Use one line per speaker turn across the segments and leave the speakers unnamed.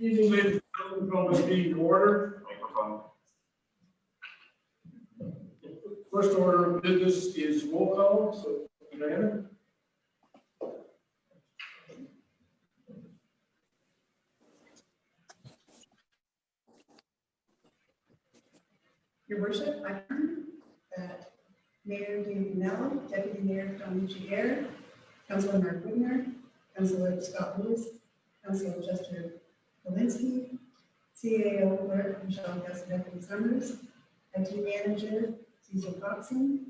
Evening, ladies and gentlemen, call this meeting to order.
Microphone.
First order of business is roll call, so Diana.
Your worship, I confirm that Mayor David Nell, Deputy Mayor Don Gier, Councilor Mark Widner, Councilor Scott Lewis, Councilor Chester Polinsky, CAO Clerk Michelle Cassidy Summers, IT Manager Cecil Coxon,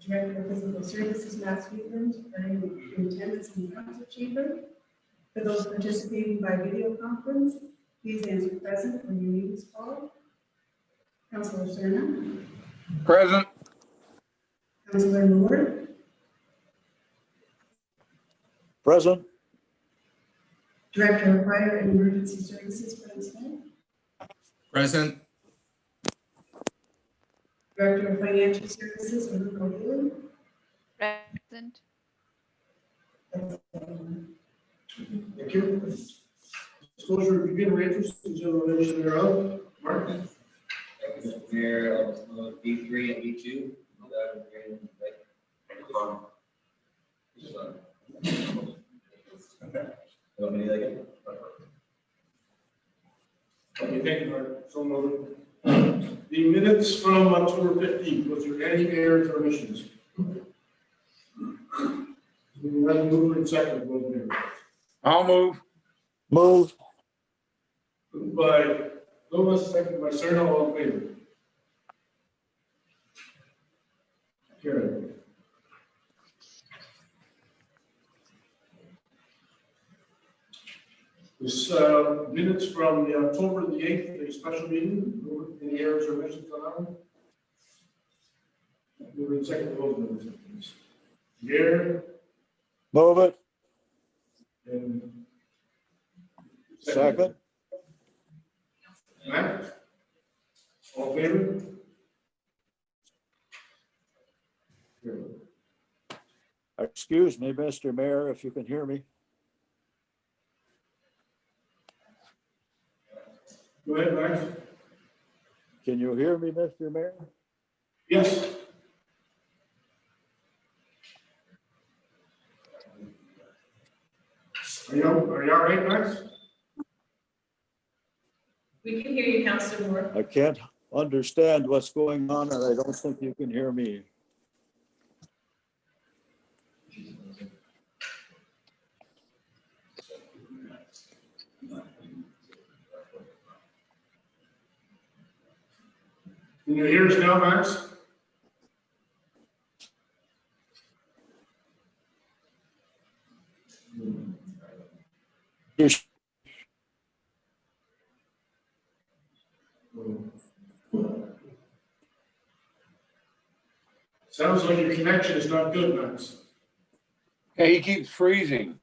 Director of Physical Services Max Wheatland are in attendance in the council chamber. For those participating by video conference, please answer present when your name is called. Councilor Cerna.
Present.
Councilor Moore.
Present.
Director of Fire and Emergency Services, Brent Smith.
Present.
Director of Financial Services, Aruko Haley.
Present.
Thank you. Disclosure of beginner interest in general election thereof. Mark.
Thank you, Mr. Mayor. I'll promote B3 and B2. Microphone. Want me to like it?
Okay, thank you, Mark. So noted. The minutes from October 15th, was there any errors or omissions? We have moved and second, both members.
I'll move.
Move.
Moved by Lewis, second by Cerna, all in favor. Carried. This minutes from the October the 8th, the special meeting, any errors or omissions on that one? Move and second, both members. Gare
Move it.
and
Second.
Matt? All in favor? Carried.
Excuse me, Mr. Mayor, if you can hear me.
Go ahead, Max.
Can you hear me, Mr. Mayor?
Yes. Are you all right, Max?
We can hear you, Councilor Moore.
I can't understand what's going on, and I don't think you can hear me.
Can you hear us now, Max?
Yes.
Sounds like your connection is not good, Max.
Yeah, he keeps freezing.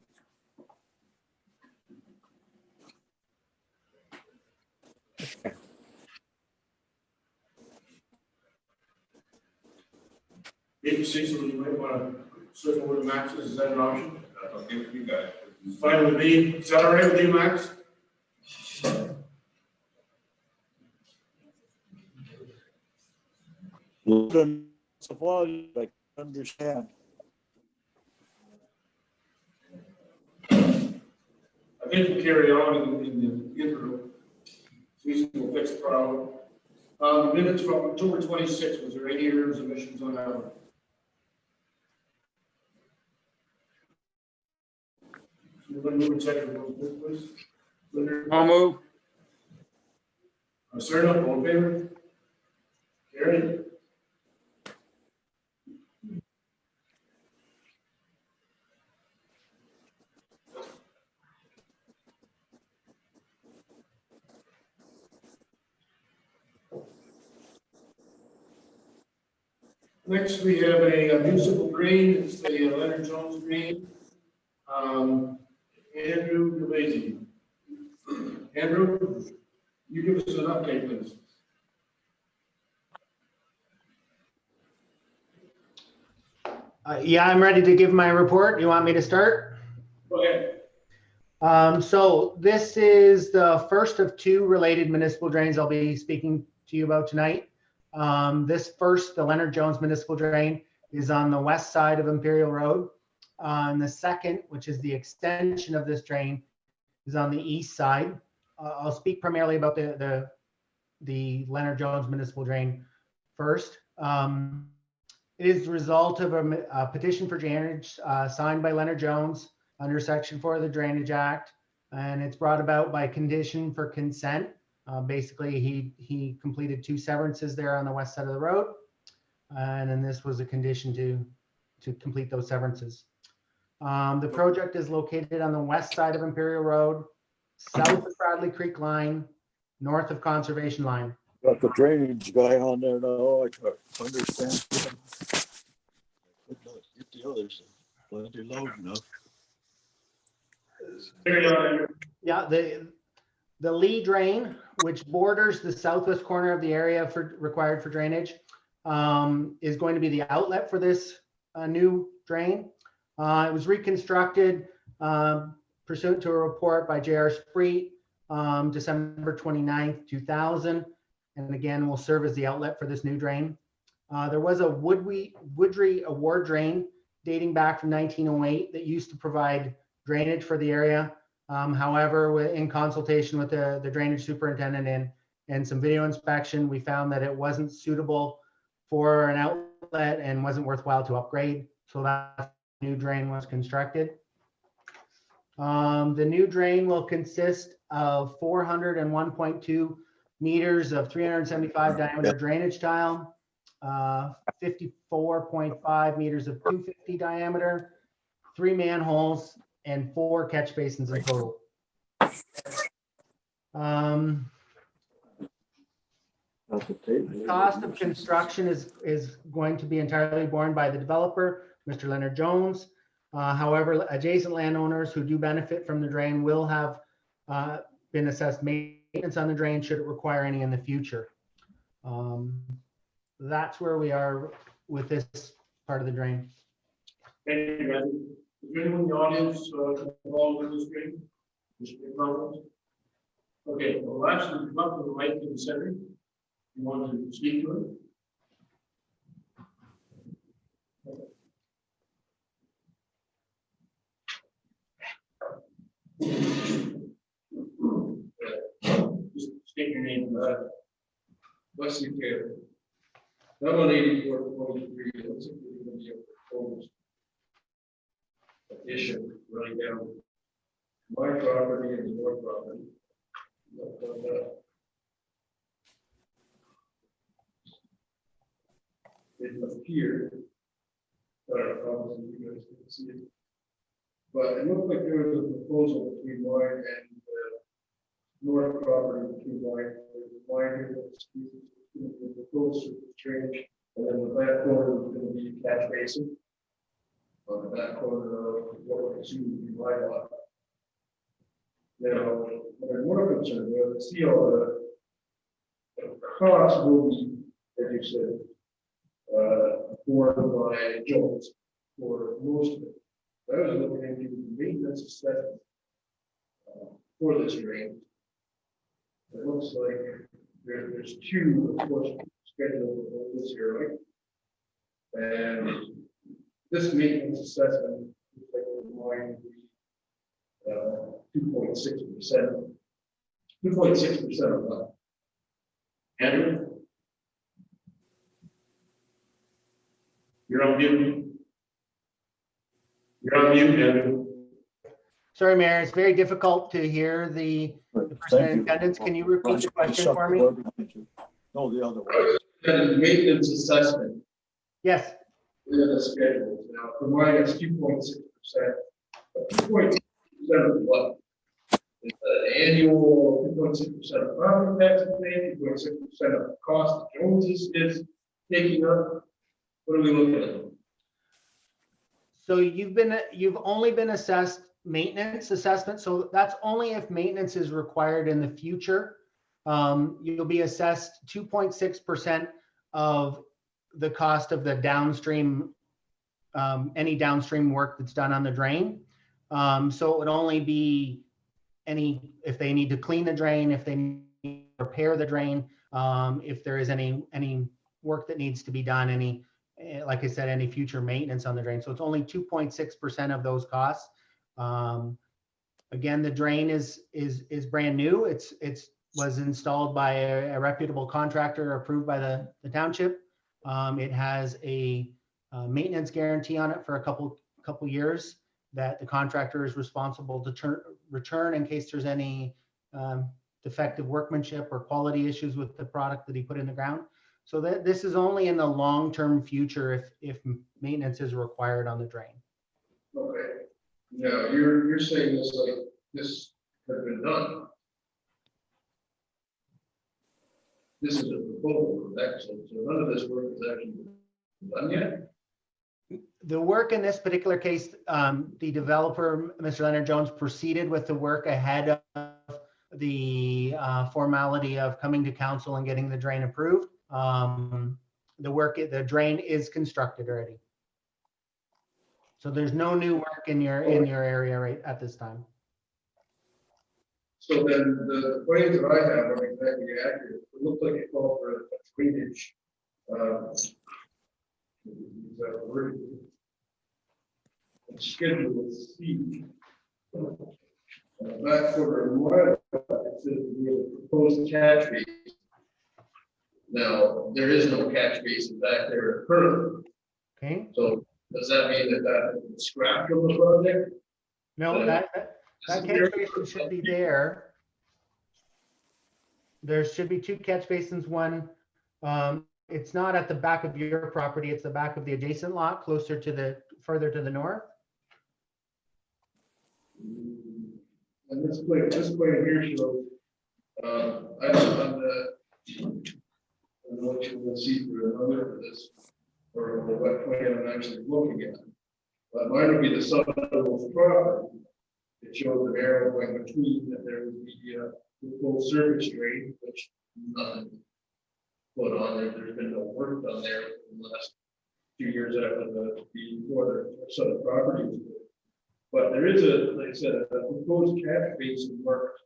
Maybe Cecil, you might want to circle where Max is that an option?
That's okay with you guys.
It's fine with me. Is that all right with you, Max?
It's a volume, I can understand.
I think we'll carry on in the interim. Cecil will fix the problem. Minutes from October 26th, was there any errors or omissions on that one? So we're going to move and second those, please. Linda?
I'll move.
Cerna, all in favor? Carried. Next, we have a municipal green. It's the Leonard Jones green. Andrew DeLazy. Andrew, you give us an update, please.
Yeah, I'm ready to give my report. You want me to start?
Go ahead.
So this is the first of two related municipal drains I'll be speaking to you about tonight. This first, the Leonard Jones Municipal Drain, is on the west side of Imperial Road. And the second, which is the extension of this drain, is on the east side. I'll speak primarily about the Leonard Jones Municipal Drain first. It is the result of a petition for drainage signed by Leonard Jones under Section 4 of the Drainage Act, and it's brought about by condition for consent. Basically, he completed 2 severances there on the west side of the road, and then this was a condition to complete those severances. The project is located on the west side of Imperial Road, south of Bradley Creek Line, north of Conservation Line.
Got the drainage guy on there now. I can understand him. Could not get the others. Plenty low enough.
Carry on.
Yeah, the Lee Drain, which borders the southwest corner of the area required for drainage, is going to be the outlet for this new drain. It was reconstructed pursuant to a report by J.R. Spreet, December 29th, 2000, and again will serve as the outlet for this new drain. There was a Woodry Award drain dating back from 1908 that used to provide drainage for the area. However, in consultation with the drainage superintendent and some video inspection, we found that it wasn't suitable for an outlet and wasn't worthwhile to upgrade. So that new drain was constructed. The new drain will consist of 401.2 meters of 375 diameter drainage tile, 54.5 meters of 250 diameter, 3 manholes, and 4 catch basins in total. The cost of construction is going to be entirely borne by the developer, Mr. Leonard Jones. However, adjacent landowners who do benefit from the drain will have been assessed maintenance on the drain should it require any in the future. That's where we are with this part of the drain.
Thank you, Randy. Is there anyone in the audience involved in this drain? Mr. Collins? Okay, well, actually, come up to the mic in the center. You want to speak to it? Just state your name. Wesley Taylor. I'm on 8423. It looks like we're going to be a proposed addition running down my property and your property. It appeared, I don't know if you guys can see it, but it looked like there was a proposal between mine and north property between mine. Mine was proposed to change, and then the back corner was going to be a catch basin. On the back corner of what was assumed to be my lot. Now, what I'm more concerned with, see all the costs will be, as you said, borne by Jones for most of it. I was looking into the maintenance assessment for this drain. It looks like there's 2, of course, scheduled for this year, right? And this maintenance assessment looks like it might be 2.6%. 2.6% of that. Andrew? You're on mute. You're on mute, Andrew.
Sorry, Mayor, it's very difficult to hear the person in attendance. Can you repeat the question for me?
No, the other way.
That is maintenance assessment.
Yes.
In the schedule. Now, for mine, it's 2.6%. 2.6% of what? It's an annual 2.6% of property tax paying, 2.6% of the cost that Jones is taking up. What are we looking at?
So you've only been assessed maintenance assessment. So that's only if maintenance is required in the future. You'll be assessed 2.6% of the cost of the downstream, any downstream work that's done on the drain. So it would only be if they need to clean the drain, if they need to repair the drain, if there is any work that needs to be done, like I said, any future maintenance on the drain. So it's only 2.6% of those costs. Again, the drain is brand new. It's was installed by a reputable contractor approved by the township. It has a maintenance guarantee on it for a couple years that the contractor is responsible to return in case there's any defective workmanship or quality issues with the product that he put in the ground. So that this is only in the long-term future if maintenance is required on the drain.
Okay. Now, you're saying this like this has been done. This is a proposal, correct? So none of this work is actually done yet?
The work in this particular case, the developer, Mr. Leonard Jones, proceeded with the work ahead of the formality of coming to council and getting the drain approved. The drain is constructed already. So there's no new work in your area right at this time.
So then the plans that I have are exactly accurate. It looks like it called for a drainage. Is that a word? Schedule C. Back for the it says we have a proposed catch basin. Now, there is no catch basin back there currently.
Okay.
So does that mean that has been scrapped from the project?
No, that catch basin should be there. There should be two catch basins. One, it's not at the back of your property. It's the back of the adjacent lot, further to the north.
And this plan here shows, I don't know what you will see for another for this, or what plan I'm actually looking at. But mine would be the southernmost property. It shows an arrow going between, that there would be the full surface drain, which nothing put on there. There's been no work done there in the last few years after before the southern property was built. But there is like I said, a proposed catch basin marked,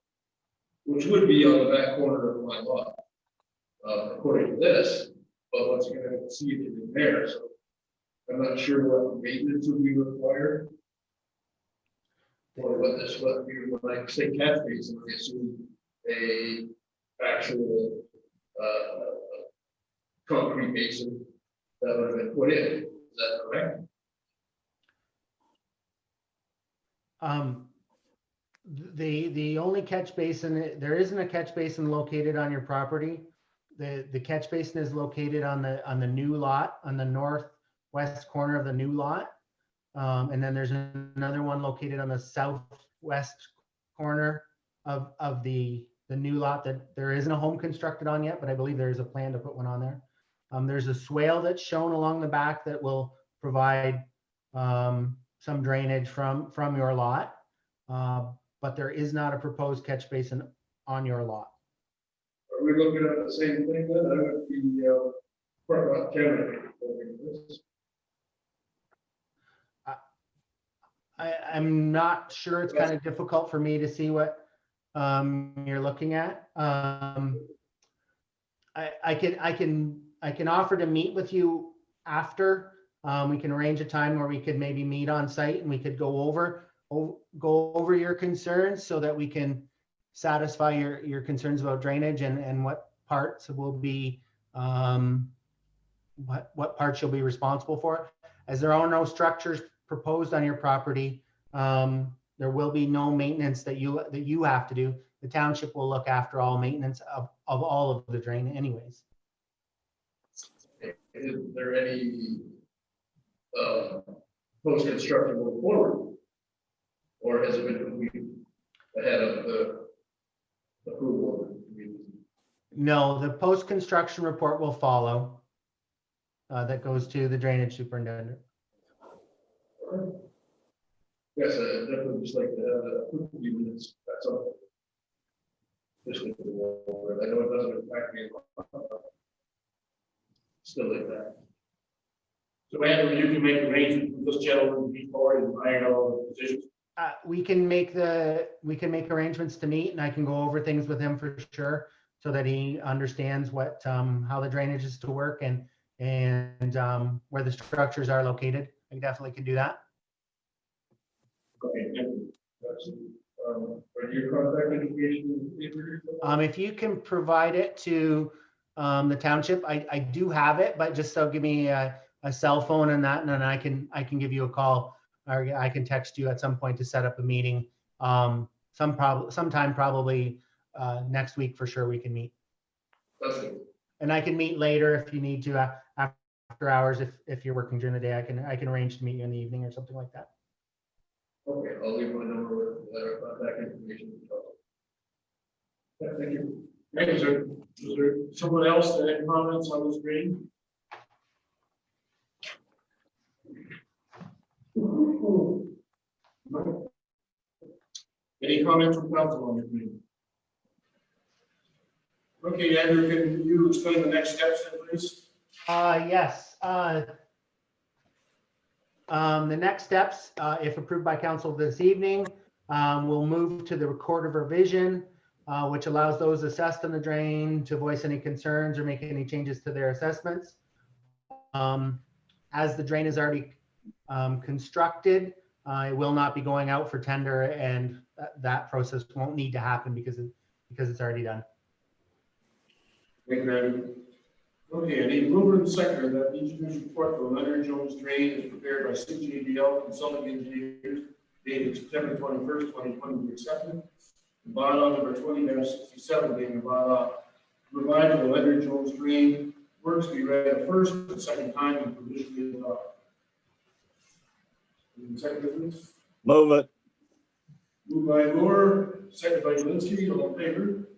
which would be on the back corner of my lot, according to this. But once again, I don't see it in there, so I'm not sure what maintenance would be required. Or what when I say catch basin, I assume a actual concrete basin that would have been put in. Is that correct?
The only catch basin, there isn't a catch basin located on your property. The catch basin is located on the new lot, on the northwest corner of the new lot. And then there's another one located on the southwest corner of the new lot that there isn't a home constructed on yet, but I believe there is a plan to put one on there. There's a swale that's shown along the back that will provide some drainage from your lot, but there is not a proposed catch basin on your lot.
Are we looking at the same thing then? I would be part of Canada.
I'm not sure. It's kind of difficult for me to see what you're looking at. I can offer to meet with you after. We can arrange a time where we could maybe meet on site and we could go over your concerns so that we can satisfy your concerns about drainage and what parts will be what parts you'll be responsible for. As there are no structures proposed on your property, there will be no maintenance that you have to do. The township will look after all maintenance of all of the drain anyways.
Is there any post-construction going forward? Or has it been completed ahead of the approval of the community?
No, the post-construction report will follow. That goes to the drainage superintendent.
Yes, I definitely just like to have a few minutes. That's all. Just with the wall, I know it doesn't impact me. Still like that.
So Andrew, you can make arrangements with this gentleman before and iron all the positions.
We can make arrangements to meet, and I can go over things with him for sure, so that he understands how the drainage is to work and where the structures are located. I definitely can do that.
Okay, thank you. That's, are your contact information?
If you can provide it to the township, I do have it, but just so give me a cell phone and that, and then I can give you a call, or I can text you at some point to set up a meeting. Sometime probably next week for sure we can meet.
That's it.
And I can meet later if you need to after hours. If you're working during the day, I can arrange to meet you in the evening or something like that.
Okay, I'll leave my number with letter contact information. Yeah, thank you. Thank you, sir. Is there someone else that had comments on the screen? No? Any comments from council on the screen? Okay, Andrew, can you explain the next steps, please?
Yes. The next steps, if approved by council this evening, we'll move to the record of revision, which allows those assessed on the drain to voice any concerns or make any changes to their assessments. As the drain is already constructed, it will not be going out for tender, and that process won't need to happen because it's already done.
Thank you, Andrew. Okay, I need mover and seconder that the engineer's report for Leonard Jones Drain is prepared by CJDL Consulting Engineers dated September 21st, 2020, be accepted. Bylaw number 20-67 being a bylaw to provide for the Leonard Jones Drain works to be read a first and second time and provisionally adopted. Second, please.
Move it.
Moved by Moore, second by Zelinski, all in favor?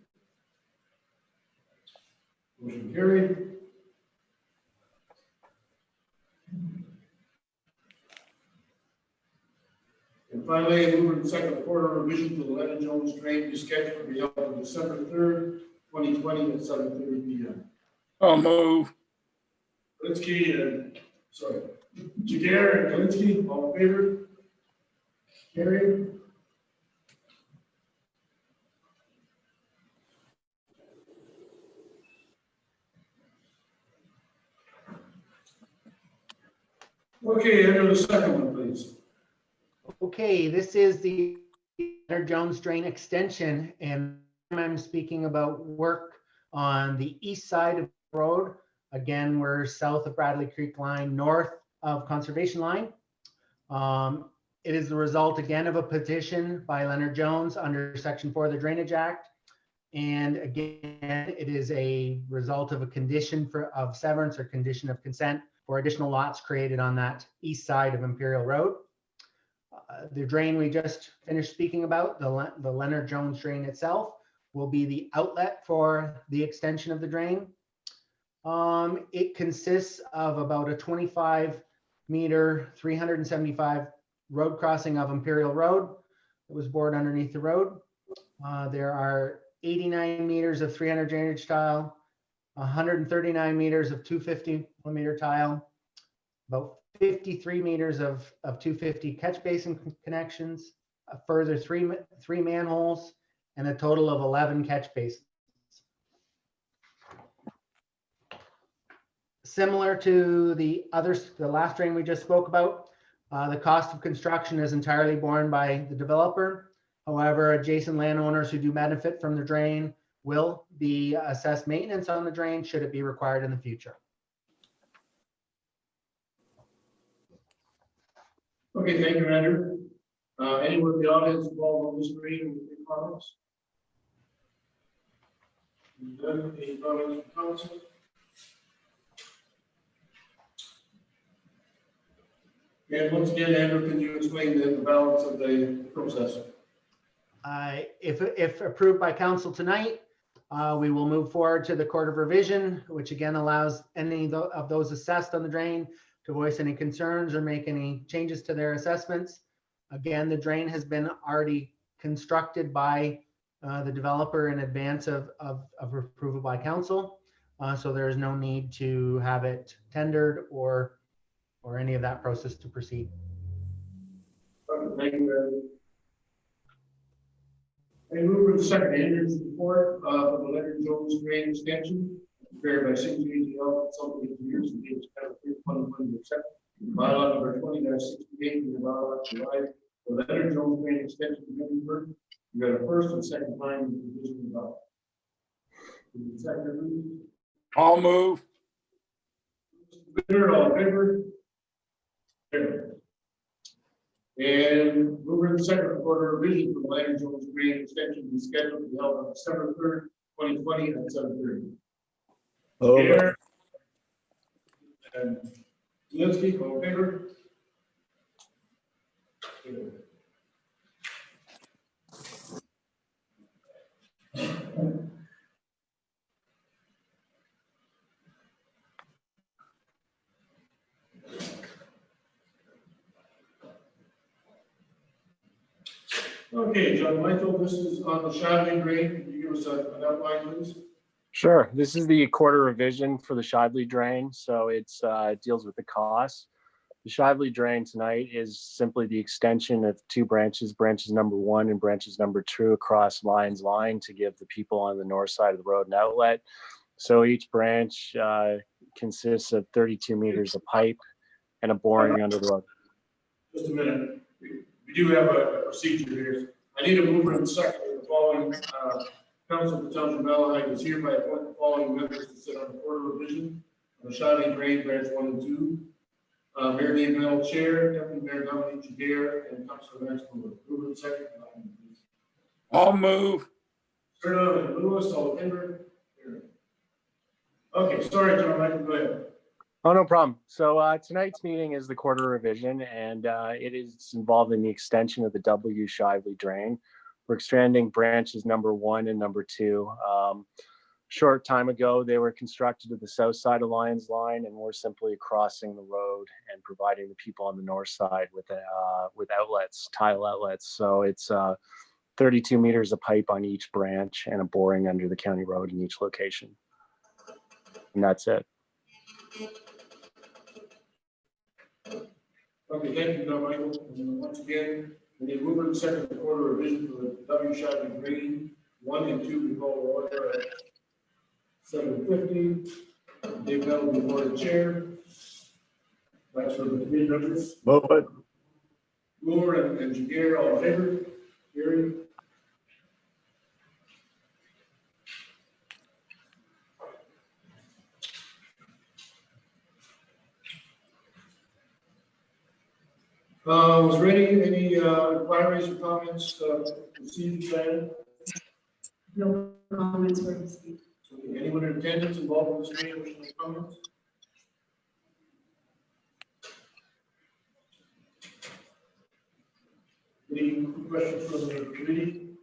Motion carried. And finally, move and second quarter revision to the Leonard Jones Drain is scheduled to be held on December 3rd, 2020 at 7:30 p.m.
I'll move.
Kalinsky and, sorry, Jagger and Kalinsky, all in favor? Carried. Okay, enter the second one, please.
Okay, this is the Leonard Jones Drain extension, and I'm speaking about work on the east side of the road. Again, we're south of Bradley Creek line, north of Conservation line. It is the result again of a petition by Leonard Jones under Section 4 of the Drainage Act. And again, it is a result of a condition of severance or condition of consent for additional lots created on that east side of Imperial Road. The drain we just finished speaking about, the Leonard Jones drain itself, will be the outlet for the extension of the drain. It consists of about a 25-meter, 375 road crossing of Imperial Road that was bored underneath the road. There are 89 meters of 300 drainage tile, 139 meters of 250 millimeter tile, about 53 meters of 250 catch basin connections, a further three manholes, and a total of 11 catch basins. Similar to the last drain we just spoke about, the cost of construction is entirely borne by the developer. However, adjacent landowners who do benefit from the drain will be assessed maintenance on the drain should it be required in the future.
Okay, thank you, Andrew. Anyone in the audience involved on this drain with any comments? None? Any comments from council? And once again, Andrew, can you explain the balance of the process?
If approved by council tonight, we will move forward to the Court of Revision, which again allows any of those assessed on the drain to voice any concerns or make any changes to their assessments. Again, the drain has been already constructed by the developer in advance of approval by council. So there is no need to have it tendered or any of that process to proceed.
Thank you, Andrew. I move for the second engineer's report of the Leonard Jones Drain Extension, prepared by City AGL Consulting Engineers, and dated September 2022. Bylaw number 20-68, and the bylaw July, the Leonard Jones Drain Extension to Edinburgh. You got a first and second time in the division about. Second,
I'll move.
all in favor? Carried. And mover the second quarter revision for the Leonard Jones Drain Extension is scheduled to be held on December 3rd, 2020 at 7:30.
Over.
And Lindsay, all in favor? Okay, John Michael, this is on the Shadley Drain. Can you give us an outline, please?
Sure. This is the quarter revision for the Shively drain. So it deals with the costs. The Shively drain tonight is simply the extension of two branches, branches number 1 and branches number 2 across Lions Line to give the people on the north side of the road an outlet. So each branch consists of 32 meters of pipe and a boring under the road.
Just a minute. We do have a procedure here. I need a mover and second. The following council for Township of Malahide is hereby appoint the following members to sit on the quarter revision on the Shadley Drain branch 1 and 2. Mayor Dave Mel, Chair, Deputy Mayor Dominic Jagger, and Councilor Max Moore. Mover and second.
I'll move.
Serna and Lewis, all in favor? Okay, sorry, John Michael, go ahead.
Oh, no problem. So tonight's meeting is the quarter revision, and it is involved in the extension of the W Shively drain. We're extending branches number 1 and number 2. Short time ago, they were constructed to the south side of Lions Line, and we're simply crossing the road and providing the people on the north side with outlets, tile outlets. So it's 32 meters of pipe on each branch and a boring under the county road in each location. And that's it.
Okay, thank you, John Michael. And once again, we need mover and second the quarter revision for the W Shively Drain 1 and 2. We call order at 7:50. Dave Mel will be board chair. That's for the committee members.
Move it.
Moore and Jagger, all in favor? Gary? Was there any inquiries or comments received, Diane?
No comments were received.
Anyone in attendance involved in this meeting wishing to comment? Any questions from the committee?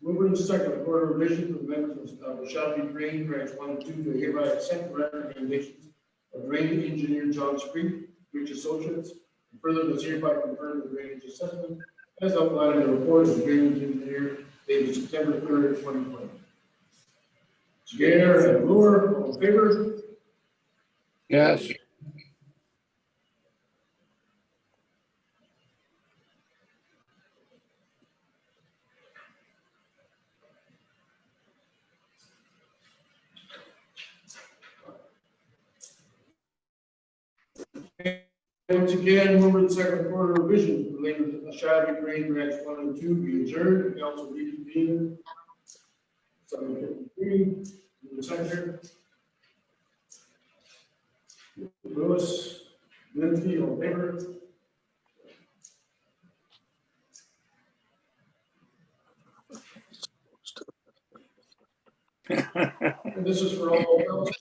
Moving to second quarter revision for the members of the Shadley Drain branch 1 and 2 to hereby accept the recommendations of drainage engineer John Street, Rich Associates, and further does hereby confirm the drainage assessment as outlined in the report of the drainage engineer dated September 3rd, 2020. Jagger and Moore, all in favor?
Yes.
Once again, mover the second quarter revision related to the Shadley Drain branch 1 and 2 be adjourned. Council reconvene. 7:53. The secretary. Lewis, Lindsay, all in favor? And this is for all council.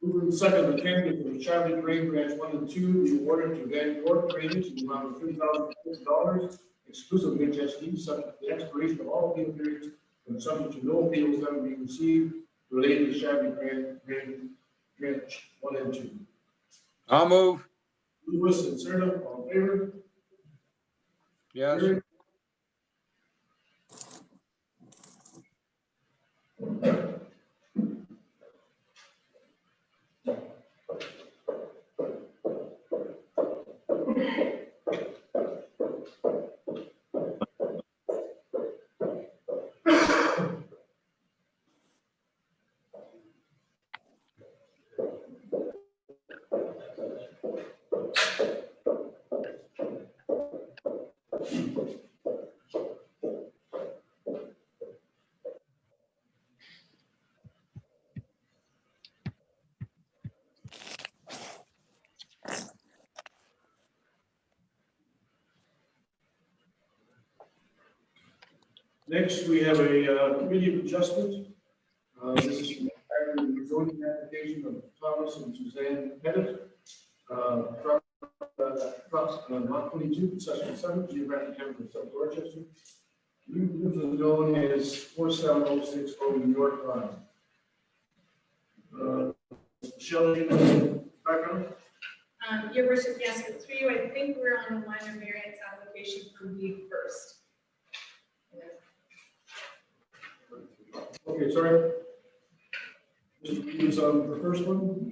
Moving the second, the candidate for the Shadley Drain branch 1 and 2 be awarded to Van York Drainage in the amount of $3,050, exclusive of HSD, subject to the expiration of all appeal periods and subject to no appeals that will be received related to Shadley Drain branch 1 and 2.
I'll move.
Lewis and Serna, all in favor?
Yes.
Carried. Next, we have a committee of adjustment. This is from the zoning application of Thomas and Suzanne Pettit. Lot 22, section 7, geographic area of South Dorchester. This is known as 4706 Old New York Line. Shelley, background?
Your worship, yes, but through you, I think we're on the minor variance application for weed first.
Okay, sorry. Mr. Reed is on the first one.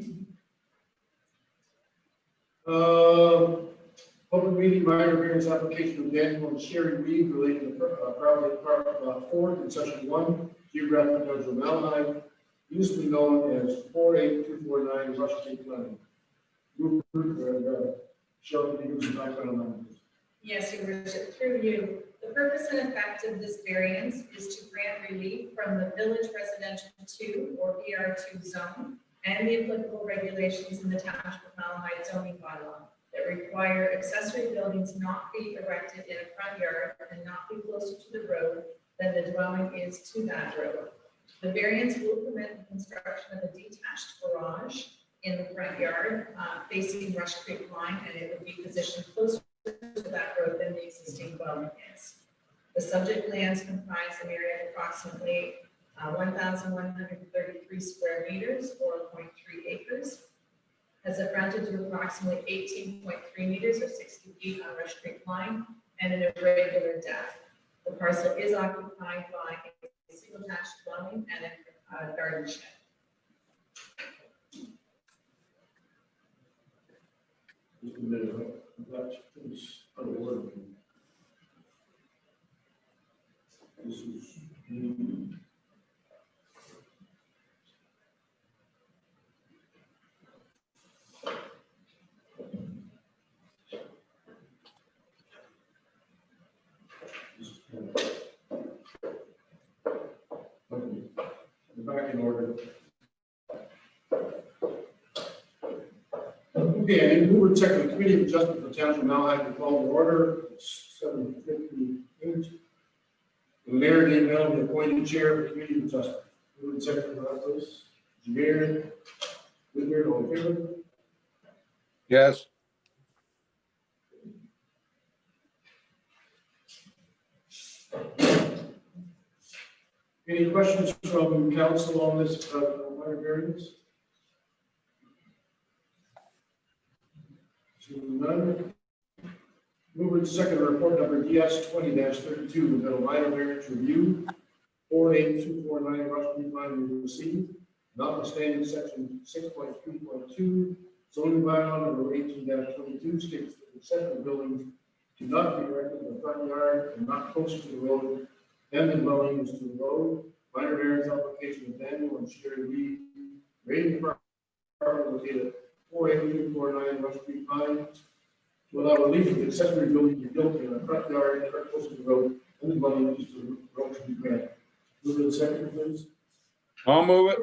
Public meeting, minor variance application of Daniel and Sherry Reed related to property part 4 in section 1, geographic area of Malahide, usually known as 48249 Rush Creek Lane. Shelley, can you give us some background on this?
Yes, your worship, through you. The purpose and effect of this variance is to grant relief from the Village Residential 2 or VR2 zone and the applicable regulations in the Township of Malahide zoning bylaw that require accessory buildings not be erected in a front yard and not be closer to the road than the dwelling is to that road. The variance will permit the construction of a detached garage in the front yard facing Rush Creek Line, and it would be positioned closer to that road than the existing dwelling is. The subject lands comprise an area of approximately 1,133 square meters or 0.3 acres. Has a frontage of approximately 18.3 meters or 60 feet on Rush Creek Line and an irregular depth. The parcel is occupied by a single detached dwelling and a garden shed.
Just a minute, that is out of order. This is. Okay, back in order. Okay, I move to check the committee of adjustment for Township of Malahide to call to order, 7:58. The mayor, Dave Mel, the appointed chair of the committee of adjustment. Move to second for that, please. Javier, Whitmer, all in favor?
Yes.
Any questions from council on this minor variance? Seeing none. Move to second report number DS 20-32 with a minor variance review. 48249 Rush Creek Line was received, notwithstanding section 6.3.2 zoning bylaw number 18-22 states that accessory buildings do not be erected in the front yard and not closer to the road than the dwelling is to the road. Minor variance application of Daniel and Sherry Reed, rating property located at 48249 Rush Creek Line, to allow relief of the accessory building to be built in a front yard and close to the road and the dwelling is to the road to be granted. Move to the second, please.
I'll move it.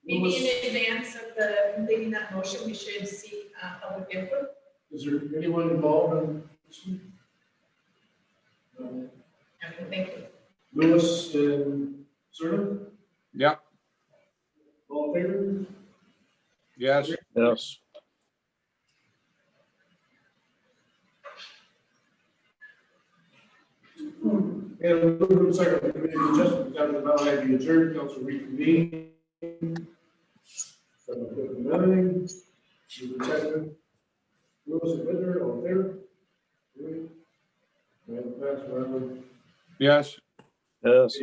Maybe in advance of the completing that motion, we should seek public input.
Is there anyone involved in this one?
Okay, thank you.
Lewis and Serna,
Yeah.
all in favor?
Yes.
Yes.
And move to second, the committee of adjustment, Township of Malahide be adjourned, council reconvene. 7:59. Move to second. Lewis and Whitmer, all in favor? Three. And pass around.
Yes.
Yes.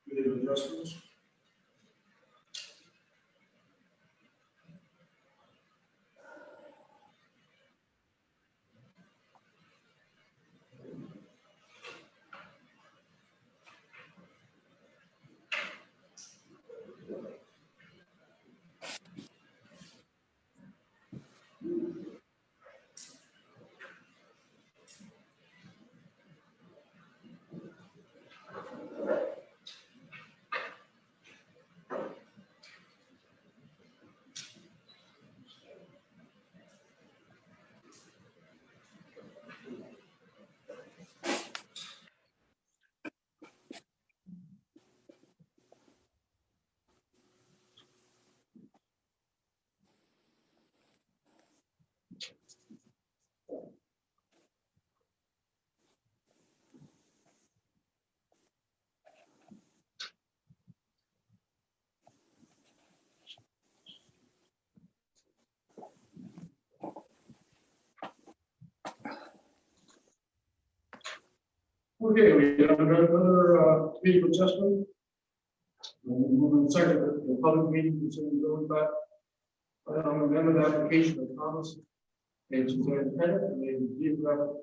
Committee of adjustments. Okay, we have another committee of adjustment. Moving second, the public meeting concerning zoning back. Amendment application of Thomas and Suzanne Pettit, and they geographic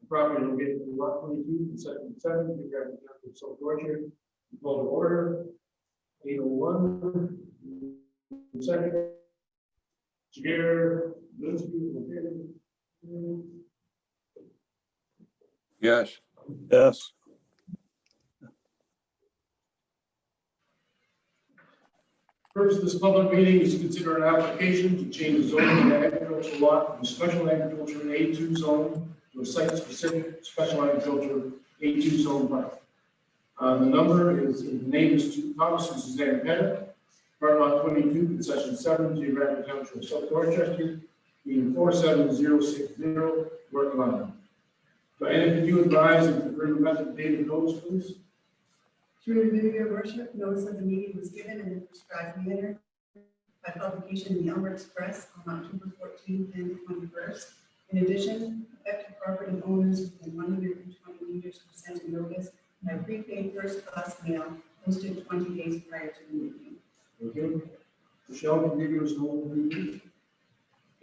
property located in lot 22, and section 7, geographic map of South Yorkshire. Call to order. 801. Second. Chair, Linsky,
Yes.
Yes.
First, this public meeting is to consider an application to change the zoning of an agricultural lot from special agriculture A2 zone to a site-specific special agriculture A2 zone plan. The name is Thomas and Suzanne Pettit, part lot 22, concession 7, geographic township of South Dorchester, being 47060, North London. Diana, can you advise and confirm the method dated notice, please?
Through you, your worship, notice of the meeting was given in the prescribed manner by publication in the Elmer Express on October 14th and 21st. In addition, affected property owners within 120 meters were sent a notice by prepaid first-class mail posted 20 days prior to the meeting.
Okay. Michelle, can you give us an overview?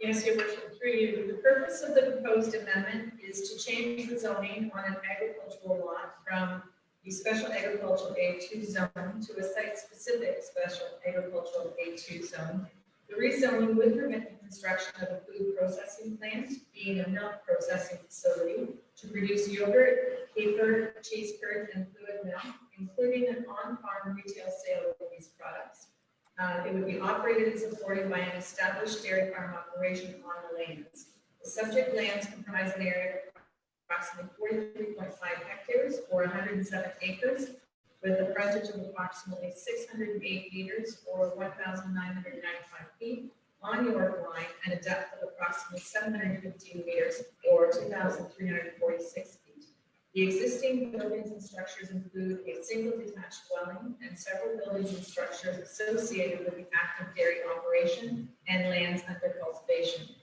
Yes, your worship, through you. The purpose of the proposed amendment is to change the zoning on an agricultural lot from the special agricultural A2 zone to a site-specific special agricultural A2 zone. The rezoning would permit the construction of a food processing plant, being a milk processing facility, to produce yogurt, kefir, cheese curd, and fluid milk, including an on-farm retail sale of these products. It would be operated and supported by an established dairy farm operation on the lands. The subject lands comprise an area of approximately 43.5 hectares or 107 acres, with a frontage of approximately 608 meters or 1,995 feet on York Line and a depth of approximately 715 meters or 2,346 feet. The existing buildings and structures include a single detached dwelling and several buildings and structures associated with the active dairy operation and lands under cultivation.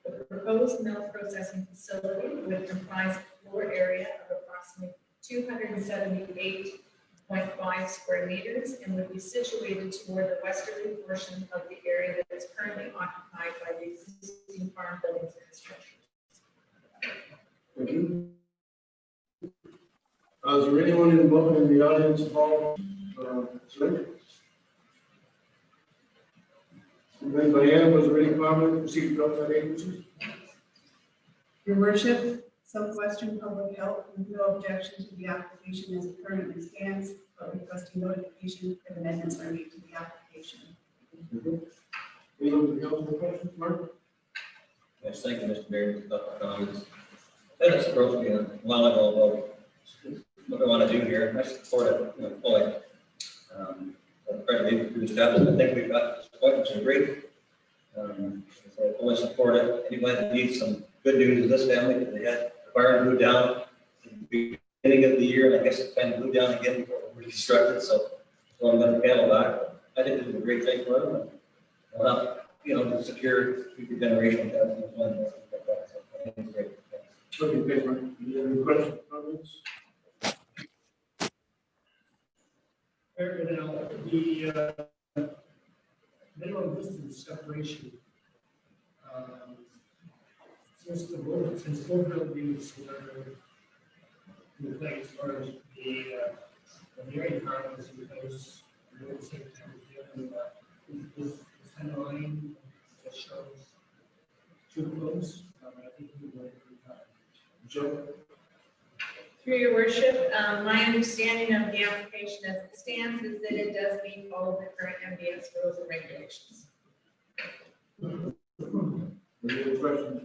The proposed milk processing facility would comprise a floor area of approximately 278.5 square meters and would be situated toward the westerly portion of the area that is currently occupied by the existing farm buildings and structures.
Thank you. Is there anyone in the audience involved? Sir? And then Diana, was there any comment received from that agency?
Your worship, Southwestern Public Health with no objection to the application as it currently stands, but requesting notification that amendments are made to the application.
Anyone else have questions, Mark?
Yes, thank you, Mr. Mayor, for the comments. Dennis approached me a while ago about what I want to do here. I support it fully. I'm trying to leave through the steps. I think we've got this point, which is great. So I fully support it. Anybody that needs some good news is this family, because they had the barn moved down at the beginning of the year, and I guess it kind of moved down again before it was reconstructed. So I'm going to panel back. I think this is a great thing for them. To secure future generations. So I think it's great.
Okay, Mark. Any questions, comments?
The minimum distance separation, since both buildings were in place, or the area was in place, at the same time, this center line that shows two close, I think we went through time.
Joe?
Through your worship, my understanding of the application as it stands is that it does meet all of the current MDS rules and regulations.
Any other questions?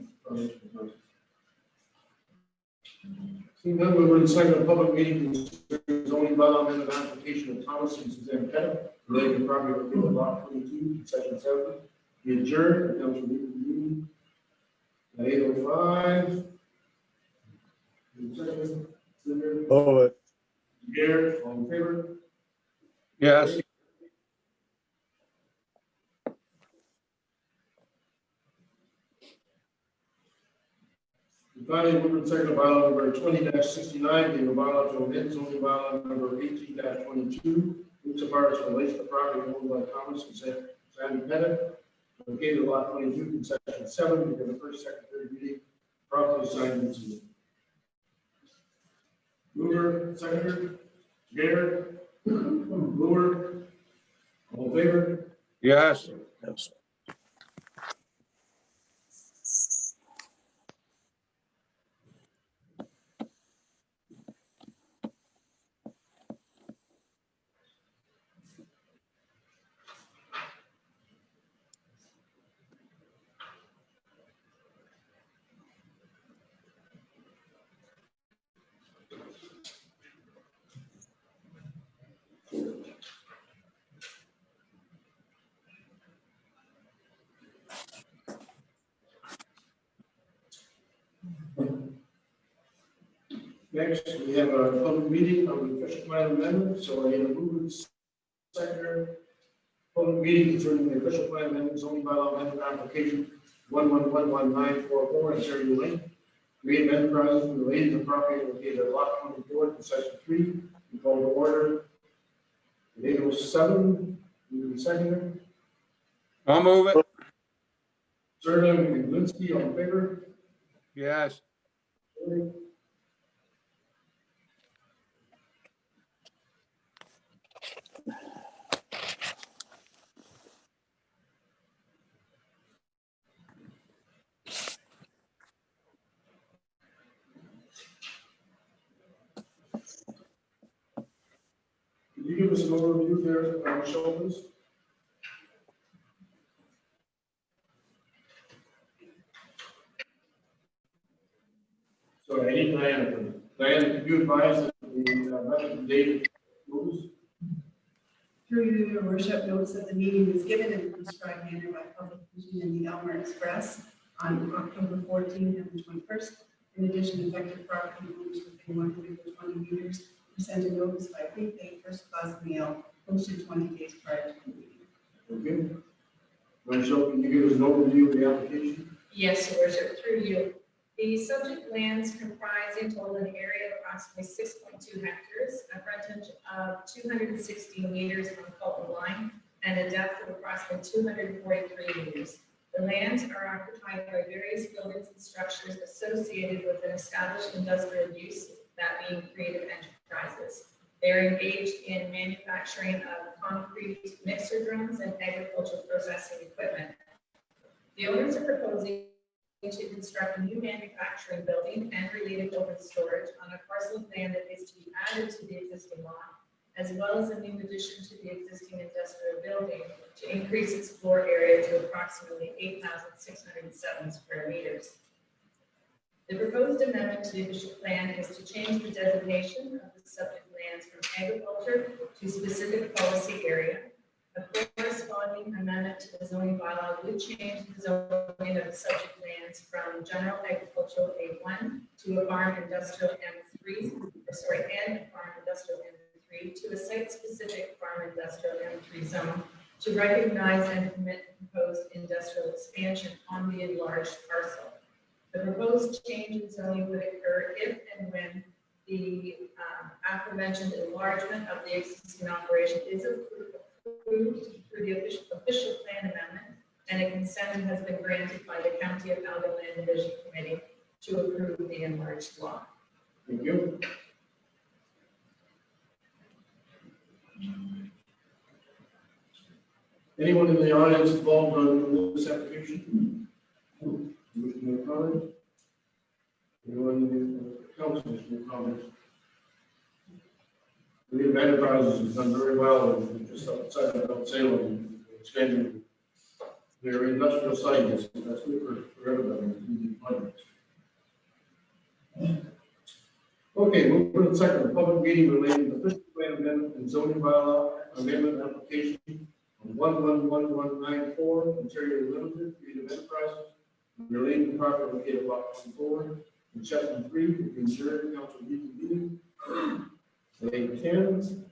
Seeing none, we will recite a public meeting concerning zoning bylaw amendment application of Thomas and Suzanne Pettit related to property located in lot 22, section 7. Be adjourned, and council meeting at 8:05.
Oh,
Garrett, all in favor?
Yes.
Finally, move to second bylaw number 20-69, being a bylaw to amend zoning bylaw number 18-22, which apart relates to property owned by Thomas and Sandy Pettit, located at lot 22, concession 7, within the first, second, third reading, properly signed and sealed. Mover, seconder, Gare, Brewer, all in favor?
Yes.
Yes.
Next, we have a public meeting on the official plan amendment, so I need a mover, seconder, public meeting concerning the official plan amendment, zoning bylaw amendment application 111944 in Cherry Lane. Creative enterprises related to property located at lot 24, concession 3. We call to order. 807, you can seconder.
I'll move it.
Serna and Linsky, all in favor?
Yes.
Can you give us an overview there, Michelle, please? Sorry, I need Diana. Diana, can you advise that the method and date moves?
Through you, your worship, notice that the meeting was given in the prescribed manner by publication in the Elmer Express on October 14th and the 21st. In addition, affected property owners within 120 meters were sent a notice by prepaid first-class mail posted 20 days prior to the meeting.
Okay. Michelle, can you give us an overview of the application?
Yes, your worship, through you. The subject lands comprise in total an area of approximately 6.2 hectares, a frontage of 216 meters on Fulton Line, and a depth of approximately 243 meters. The lands are occupied by various buildings and structures associated with an established industrial use, that being creative enterprises. They're engaged in manufacturing of concrete mixer drums and agricultural processing equipment. The owners are proposing to construct a new manufacturing building and related open storage on a parcel of land that is to be added to the existing lot, as well as a new addition to the existing industrial building to increase its floor area to approximately 8,607 square meters. The proposed amendment to the official plan is to change the designation of the subject lands from agriculture to specific policy area. A corresponding amendment to the zoning bylaw would change the zoning of the subject lands from general agricultural A1 to a farm industrial M3, and a farm industrial M3 to a site-specific farm industrial M3 zone to recognize and permit proposed industrial expansion on the enlarged parcel. The proposed change in zoning would occur if and when the aforementioned enlargement of the existing operation is approved through the official plan amendment, and a consent has been granted by the County of Algon Land Division Committee to approve the enlarged lot.
Thank you. Anyone in the audience involved on this application? Wishing to comment? Anyone in the council wishing to comment? Creative Enterprises has done very well and just outside of Salem, expanding their industrial site. That's good for everybody. Okay, we'll put in second, public meeting relating to official plan amendment and zoning bylaw amendment application of 111194, Ontario Limited, Creative Enterprises, relating to property located at lot 24, in section 3, within Sheridan Council meeting. 810.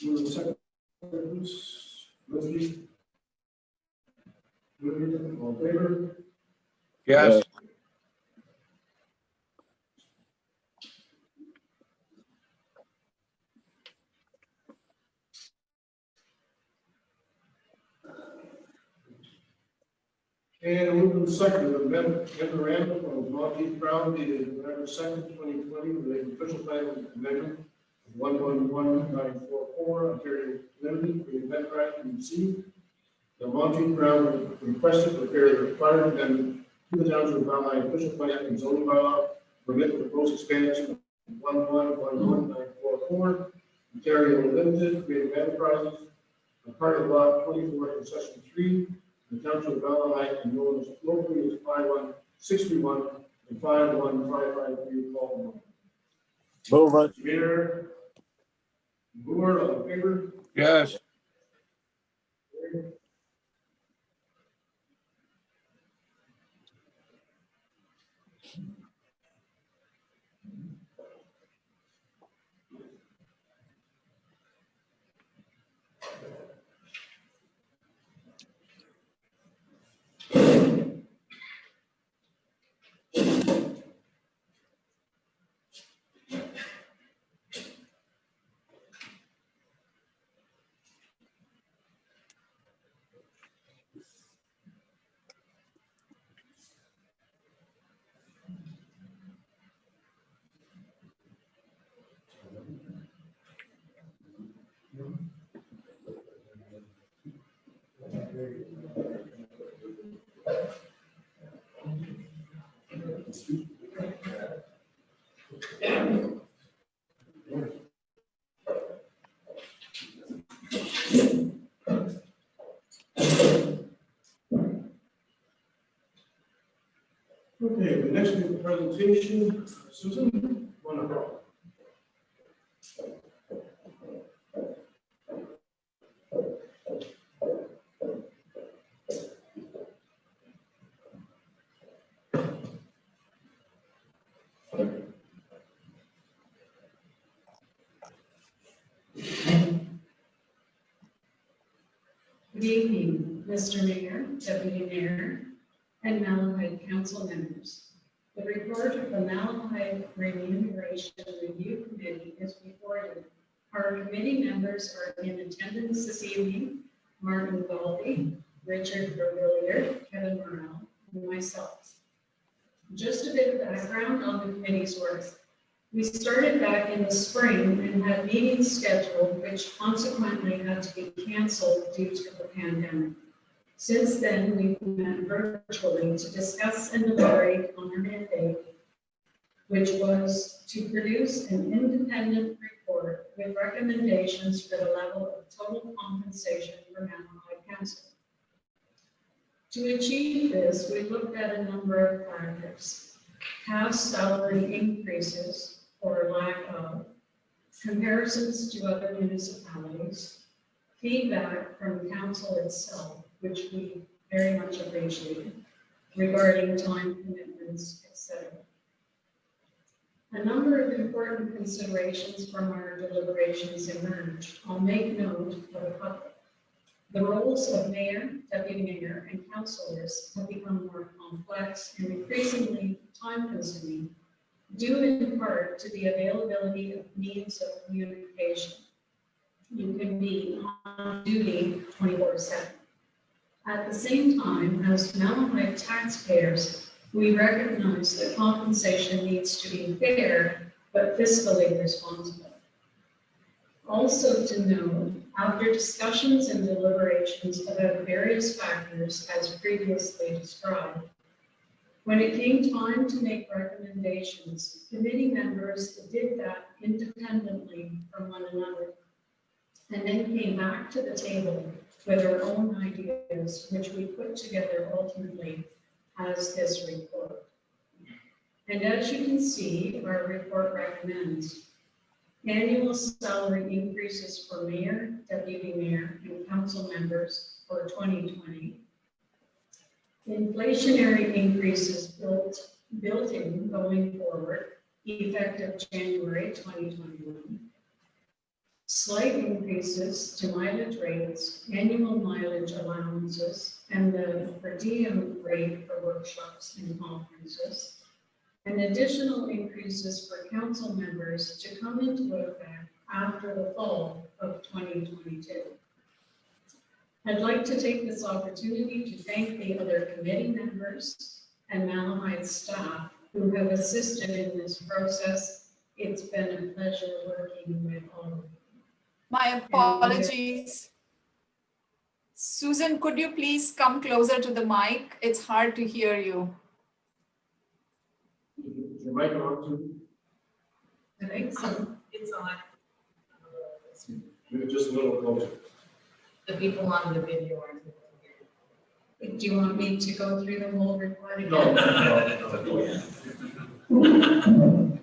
Move the second. Leslie. All in favor?
Yes.
And move to the second of the memorandum of Monty Brown dated November 2nd, 2020, relating to official title amendment 111944 Ontario Limited for the Enterprise PC. The Monty Brown requested to prepare the required amendment to the Township of Mount official plan and zoning bylaw permit the proposed expansion of 111944 Ontario Limited Creative Enterprises, a part of lot 24 concession 3, the Township of Mount and known as locally as 5161 and 51553 Walton.
Move it.
Mayor, Brewer, all in favor?
Yes.
Okay, the next presentation, Susan, wonderful.
Good evening, Mr. Mayor, Deputy Mayor, and Malahide Council members. The report of the Malahide Remuneration Review Committee is before you. Our committee members are in attendance this evening: Martin Galdi, Richard Vervillier, Kevin Morrell, and myself. Just a bit of background on the committee's work. We started back in the spring and had meetings scheduled, which consequently had to be canceled due to the pandemic. Since then, we've met virtually to discuss and deliberate on our mandate, which was to produce an independent report with recommendations for the level of total compensation for Malahide Council. To achieve this, we looked at a number of factors: past salary increases or lack of, comparisons to other municipalities, feedback from council itself, which we very much appreciate, regarding time commitments, etc. A number of important considerations from our deliberations emerged. I'll make note of a couple. The roles of mayor, deputy mayor, and councillors have become more complex and increasingly time-consuming, due in part to the availability of means of communication. You can be on duty 24/7. At the same time, as Malahide taxpayers, we recognize that compensation needs to be fair, but fiscally responsible. Also to note, after discussions and deliberations about various factors as previously described, when it came time to make recommendations, committee members did that independently from one another, and then came back to the table with our own ideas, which we put together ultimately as this report. And as you can see, our report recommends annual salary increases for mayor, deputy mayor, and council members for 2020. Inflationary increases built in going forward, effective January 2021. Slight increases to mileage rates, annual mileage allowances, and the per diem rate for workshops and conferences. And additional increases for council members to come into effect after the fall of 2022. I'd like to take this opportunity to thank the other committee members and Malahide staff who have assisted in this process. It's been a pleasure working with all of you.
My apologies. Susan, could you please come closer to the mic? It's hard to hear you.
Is your mic on too?
I think so.
It's on.
Maybe just a little closer.
The people on the video aren't.
Do you want me to go through the whole report again?
No.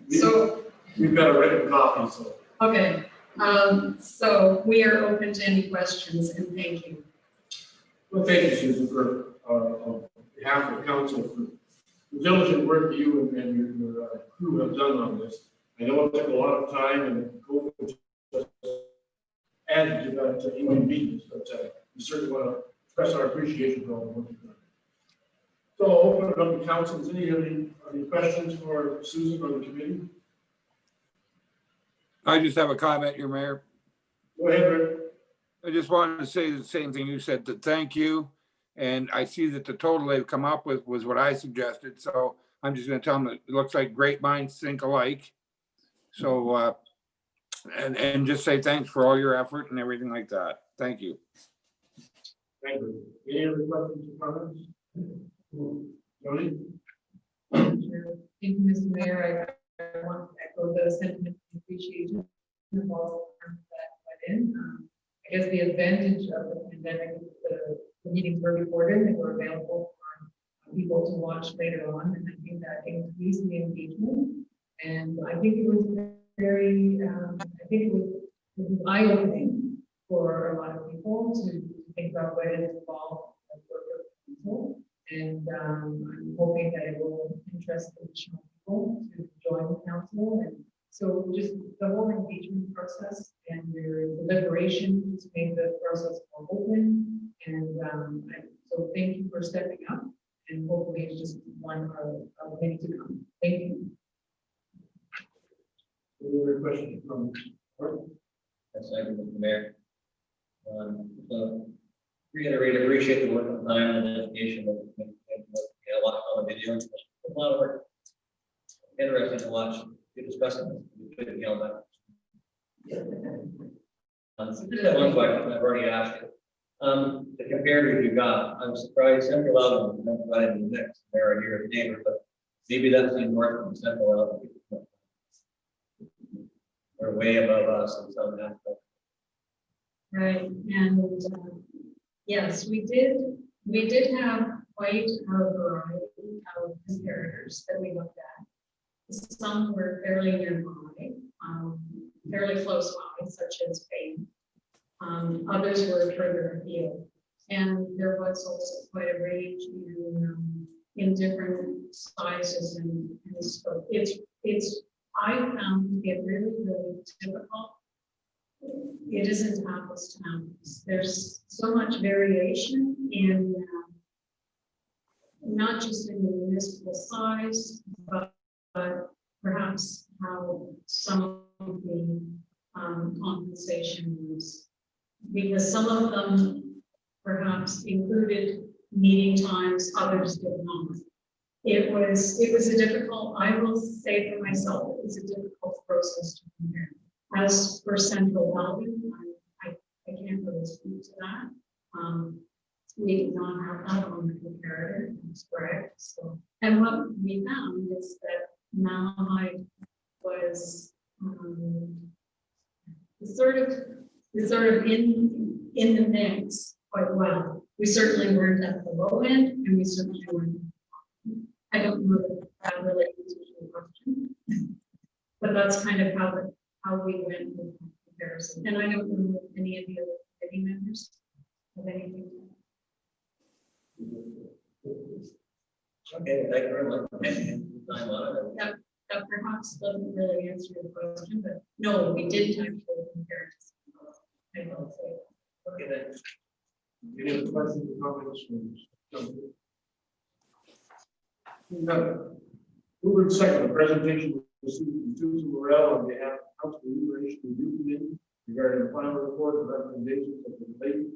So,
We've got a written copy, so.
okay, so we are open to any questions and thank you.
Well, thank you, Susan, for, on behalf of council, for the diligent work you and your crew have done on this. I know it took a lot of time and COVID just added to that inconvenience, but we certainly want to express our appreciation for all the work you've done. So I'll open it up to council. Is any questions for Susan or the committee?
I just have a comment, your mayor.
Go ahead, Rick.
I just wanted to say the same thing you said, that thank you. And I see that the total they've come up with was what I suggested. So I'm just gonna tell them that it looks like great minds think alike. So, and just say thanks for all your effort and everything like that. Thank you.
Thank you. Any other questions or comments? Jody?
Thank you, Mr. Mayor. I want to echo the sentiment of appreciation of all that went in. I guess the advantage of the pandemic is the meetings were recorded and were available for people to watch later on, and I think that increased the engagement. And I think it was very, I think it was eye-opening for a lot of people to think about what it involved as work of people. And I'm hoping that it will interest additional people to join the council. And so just the whole engagement process and your deliberation to make the process more open. And so thank you for stepping up, and hopefully it's just one of many to come. Thank you.
Any other questions from?
That's second, Mr. Mayor. So reiterate, appreciate the work on time and dedication that we had a lot on the video. It's a lot of work. Interesting to watch. We discussed it. We couldn't yell back. That one question I've already asked you. The comparative you got, I'm surprised Central Alabama is not provided in the next area here at the neighbor, but maybe that's the north from Central Alabama. They're way above us in some aspects.
Right, and yes, we did have quite a variety of comparators that we looked at. Some were fairly nearby, fairly close by, such as Spain. Others were further afield, and there was also quite a range in different sizes and scope. I found it really difficult. It isn't apples to apples. There's so much variation in not just in the municipal size, but perhaps how some of the compensation was, because some of them perhaps included meeting times, others did not. It was a difficult, I will say for myself, it was a difficult process to compare. As for Central Valley, I can't really speak to that. We did not have that on the comparator, that's correct. So, and what we found is that Malahide was sort of in the mix quite well. We certainly weren't at the low end, and we certainly weren't. I don't know if that really answers your question, but that's kind of how we went with the comparison. And I don't know if any of the other committee members have anything to
Okay, thank you very much. Time on it.
that perhaps doesn't really answer your question, but no, we did actually compare to. I will say.
Okay, then.
Any other questions or comments from? No. Moving second, a presentation of Susan Morel on behalf of Council Liberation Review Committee regarding the final report and recommendations of the late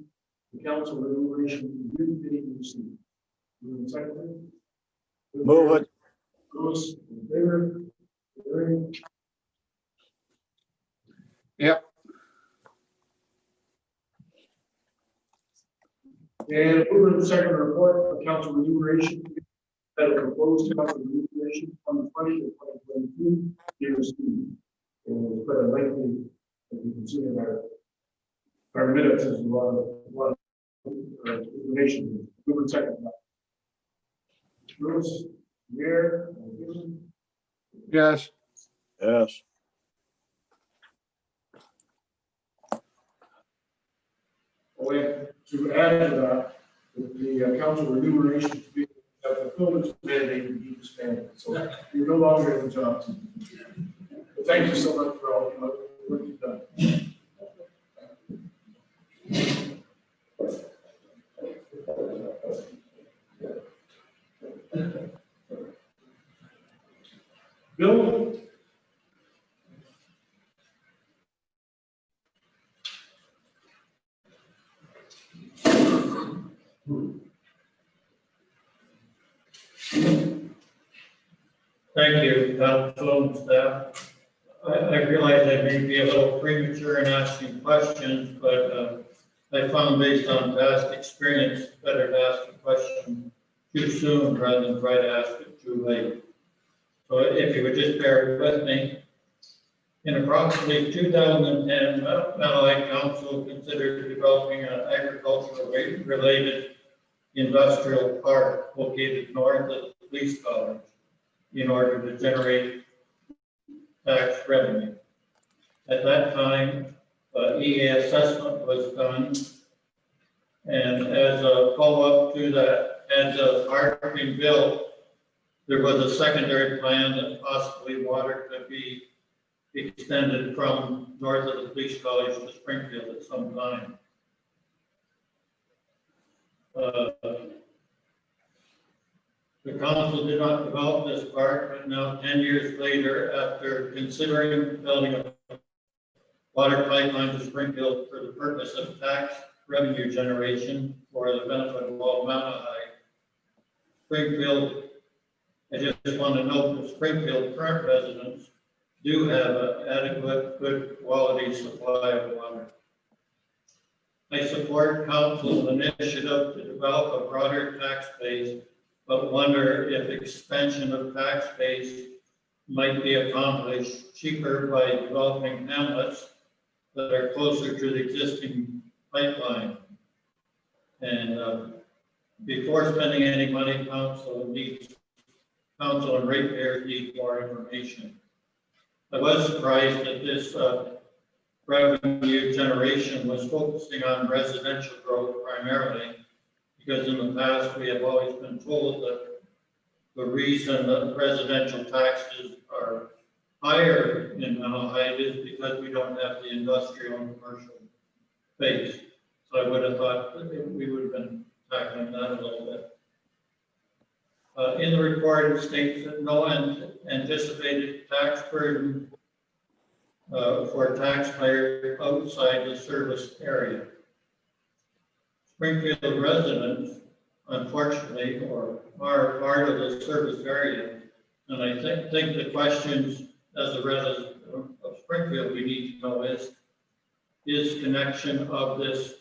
the council remuneration review committee received. Moving second.
Move it.
Those in favor? Carried.
Yep.
And moving to second report of council remuneration. That a proposed council remuneration on the 2022 be received. And it was quite a lengthy, as you can see in our minutes, is a lot of information. Moving second. Bruce, Mayor,
Yes.
Yes.
to add to that, the council remuneration to be fulfillment mandate to be disbanded. So you're no longer in the job. But thank you so much for all the work you've done. Bill?
Thank you, council and staff. I realize I may be a little premature in asking questions, but I found based on past experience, it's better to ask a question too soon rather than try to ask it too late. So if you would just bear with me. In approximately 2010, Malahide Council considered developing an agricultural related industrial park located north of the police college in order to generate tax revenue. At that time, EA assessment was done. And as a follow-up to that, as a park being built, there was a secondary plan that possibly water could be extended from north of the police college to Springfield at some time. The council did not develop this park, but now 10 years later, after considering building a water pipeline to Springfield for the purpose of tax revenue generation for the benefit of all Malahide, Springfield, I just want to note that Springfield current residents do have an adequate, good quality supply of water. I support council's initiative to develop a broader tax base, but wonder if expansion of tax base might be accomplished cheaper by developing hamlets that are closer to the existing pipeline. And before spending any money, council and ratepayers need more information. I was surprised that this revenue generation was focusing on residential growth primarily, because in the past we have always been told that the reason that residential taxes are higher in Malahide is because we don't have the industrial and commercial base. So I would have thought that we would have been tackling that a little bit. In the report, it states that no anticipated tax burden for taxpayers outside the service area. Springfield residents, unfortunately, are part of the service area. And I think the questions as a resident of Springfield we need to know is connection of this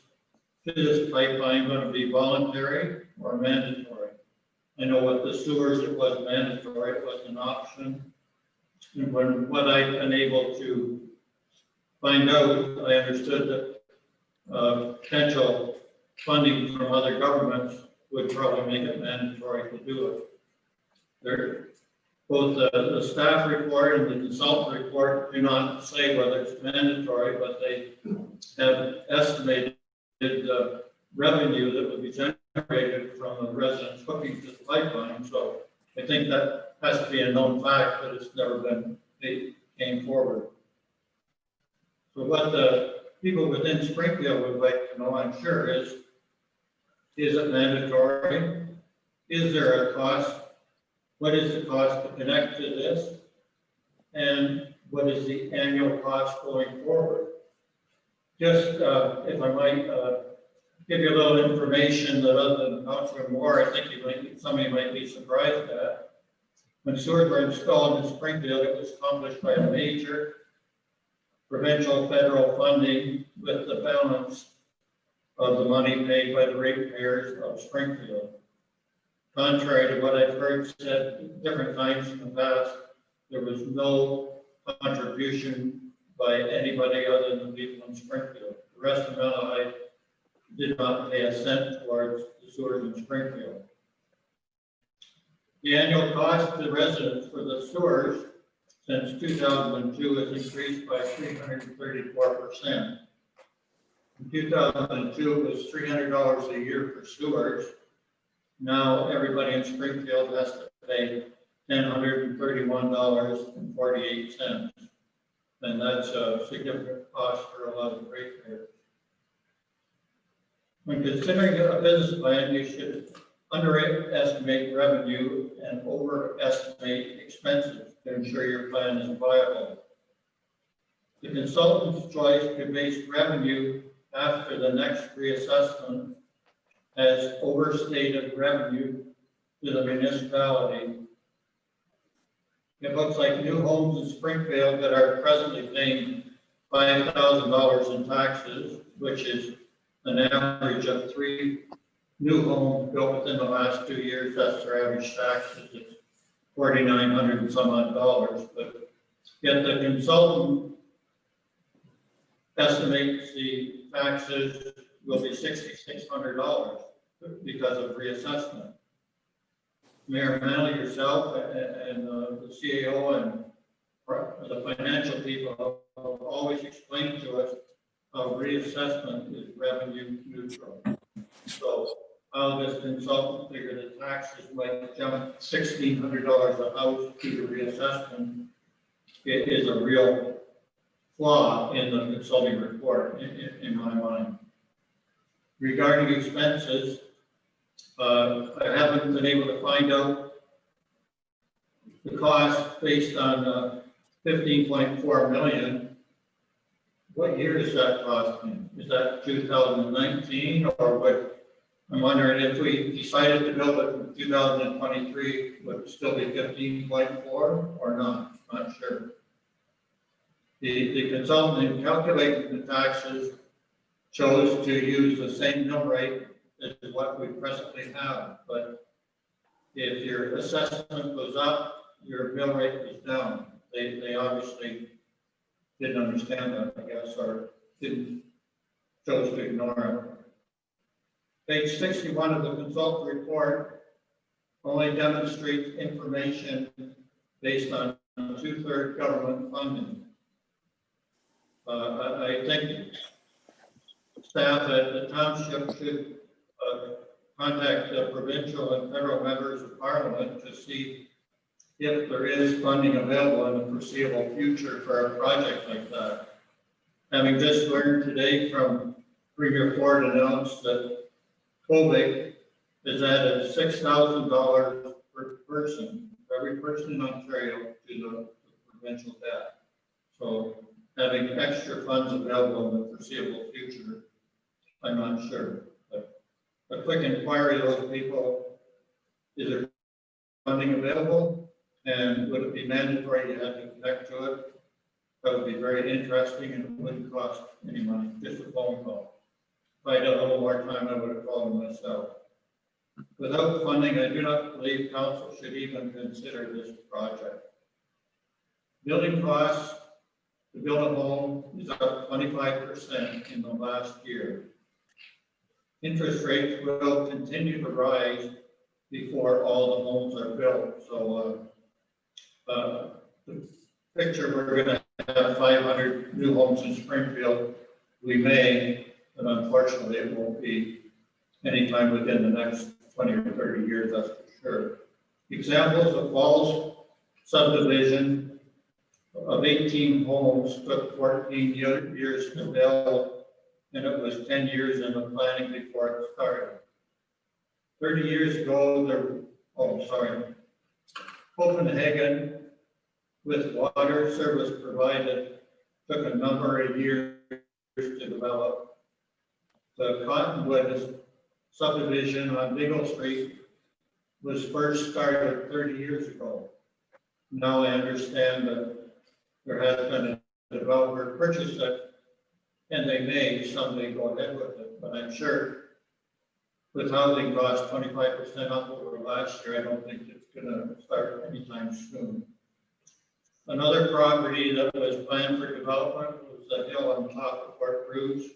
to this pipeline going to be voluntary or mandatory? I know with the sewers it was mandatory, it was an option. And what I've been able to find out, I understood that potential funding from other governments would probably make it mandatory to do it. Both the staff report and the consultant report do not say whether it's mandatory, but they have estimated the revenue that would be generated from the residents hooking to the pipeline. So I think that has to be a known fact, but it's never been, it came forward. So what the people within Springfield would like to know, I'm sure, is it mandatory? Is there a cost? What is the cost to connect to this? And what is the annual cost going forward? Just, if I might, give you a little information that other than Councilor Moore, I think somebody might be surprised at. When sewers were installed in Springfield, it was accomplished by a major provincial federal funding with the balance of the money paid by the ratepayers of Springfield. Contrary to what I've heard said different times in the past, there was no contribution by anybody other than the people in Springfield. The rest of Malahide did not pay a cent towards the sewers in Springfield. The annual cost to the residents for the sewers since 2002 has increased by 334%. In 2002, it was $300 a year for sewers. Now everybody in Springfield has to pay $1,031.48. And that's a significant cost for a lot of ratepayers. When considering a business plan, you should underestimate revenue and overestimate expenses to ensure your plan is viable. The consultant's choice to base revenue after the next reassessment has overstated revenue to the municipality. It looks like new homes in Springfield that are presently paying $5,000 in taxes, which is an average of 3 new homes built within the last 2 years. That's their average taxes. It's $4,900 and some odd dollars, but yet the consultant estimates the taxes will be $6,600 because of reassessment. Mayor Manley, yourself, and the CAO and the financial people have always explained to us how reassessment is revenue neutral. So how this consultant figured the taxes might jump $1,600 a house to the reassessment, it is a real flaw in the consulting report, in my mind. Regarding expenses, I haven't been able to find out the cost based on 15.4 million. What year is that costing? Is that 2019 or what? I'm wondering if we decided to build it in 2023, would it still be 15.4 or not? Not sure. The consultant in calculating the taxes chose to use the same mill rate as what we presently have, but if your assessment goes up, your mill rate goes down. They obviously didn't understand that, I guess, or chose to ignore it. Page 61 of the consultant report only demonstrates information based on 2/3 government funding. I think staff at the township should contact the provincial and federal members of parliament to see if there is funding available in the foreseeable future for a project like that. Having just learned today from Premier Ford announced that COVID has added $6,000 per person, every person in Ontario, to the provincial debt. So having extra funds available in the foreseeable future, I'm not sure. But a quick inquiry to those people, is there funding available? And would it be mandatory to have to connect to it? That would be very interesting and it wouldn't cost any money, just a phone call. If I had a little more time, I would have called them myself. Without funding, I do not believe council should even consider this project. Building costs to build a home is up 25% in the last year. Interest rates will continue to rise before all the homes are built. So the picture, we're going to have 500 new homes in Springfield. We may, but unfortunately it won't be anytime within the next 20 or 30 years, that's for sure. Examples of Falls subdivision of 18 homes took 14 years to build, and it was 10 years in the planning before it started. 30 years ago, Copenhagen, with water service provided, took a number of years to develop. the Cottonwood subdivision on Legal Street was first started 30 years ago. Now I understand that there has been a developer purchase it, and they may someday go ahead with it, but I'm sure with housing costs 25% up over last year, I don't think it's gonna start anytime soon. Another property that was planned for development was the hill on top of Fort Cruz,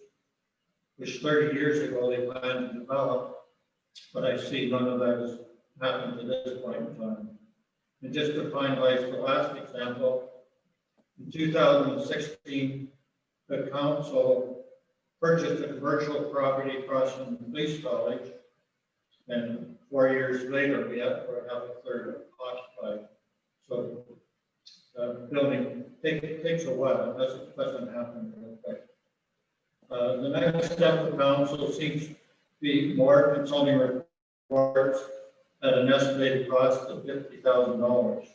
which 30 years ago they planned to develop, but I see none of that has happened to this point in time. And just to finalize the last example, in 2016, the council purchased a commercial property across from the police college, and 4 years later, we have a third occupied. So building takes a while. It doesn't happen real quick. The next step of council seems to be more consulting reports at an estimated cost of $50,000.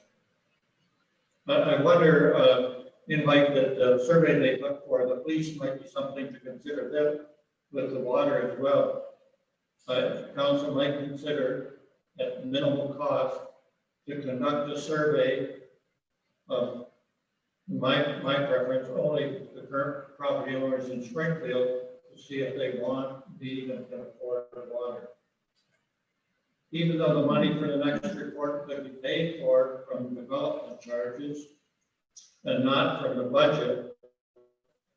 I wonder, in like the survey they look for, the police might be something to consider them with the water as well. Council might consider at minimal cost to conduct a survey of my preference, only the current property owners in Springfield to see if they want, need, and can afford water. Even though the money for the next report could be paid for from development charges and not from the budget,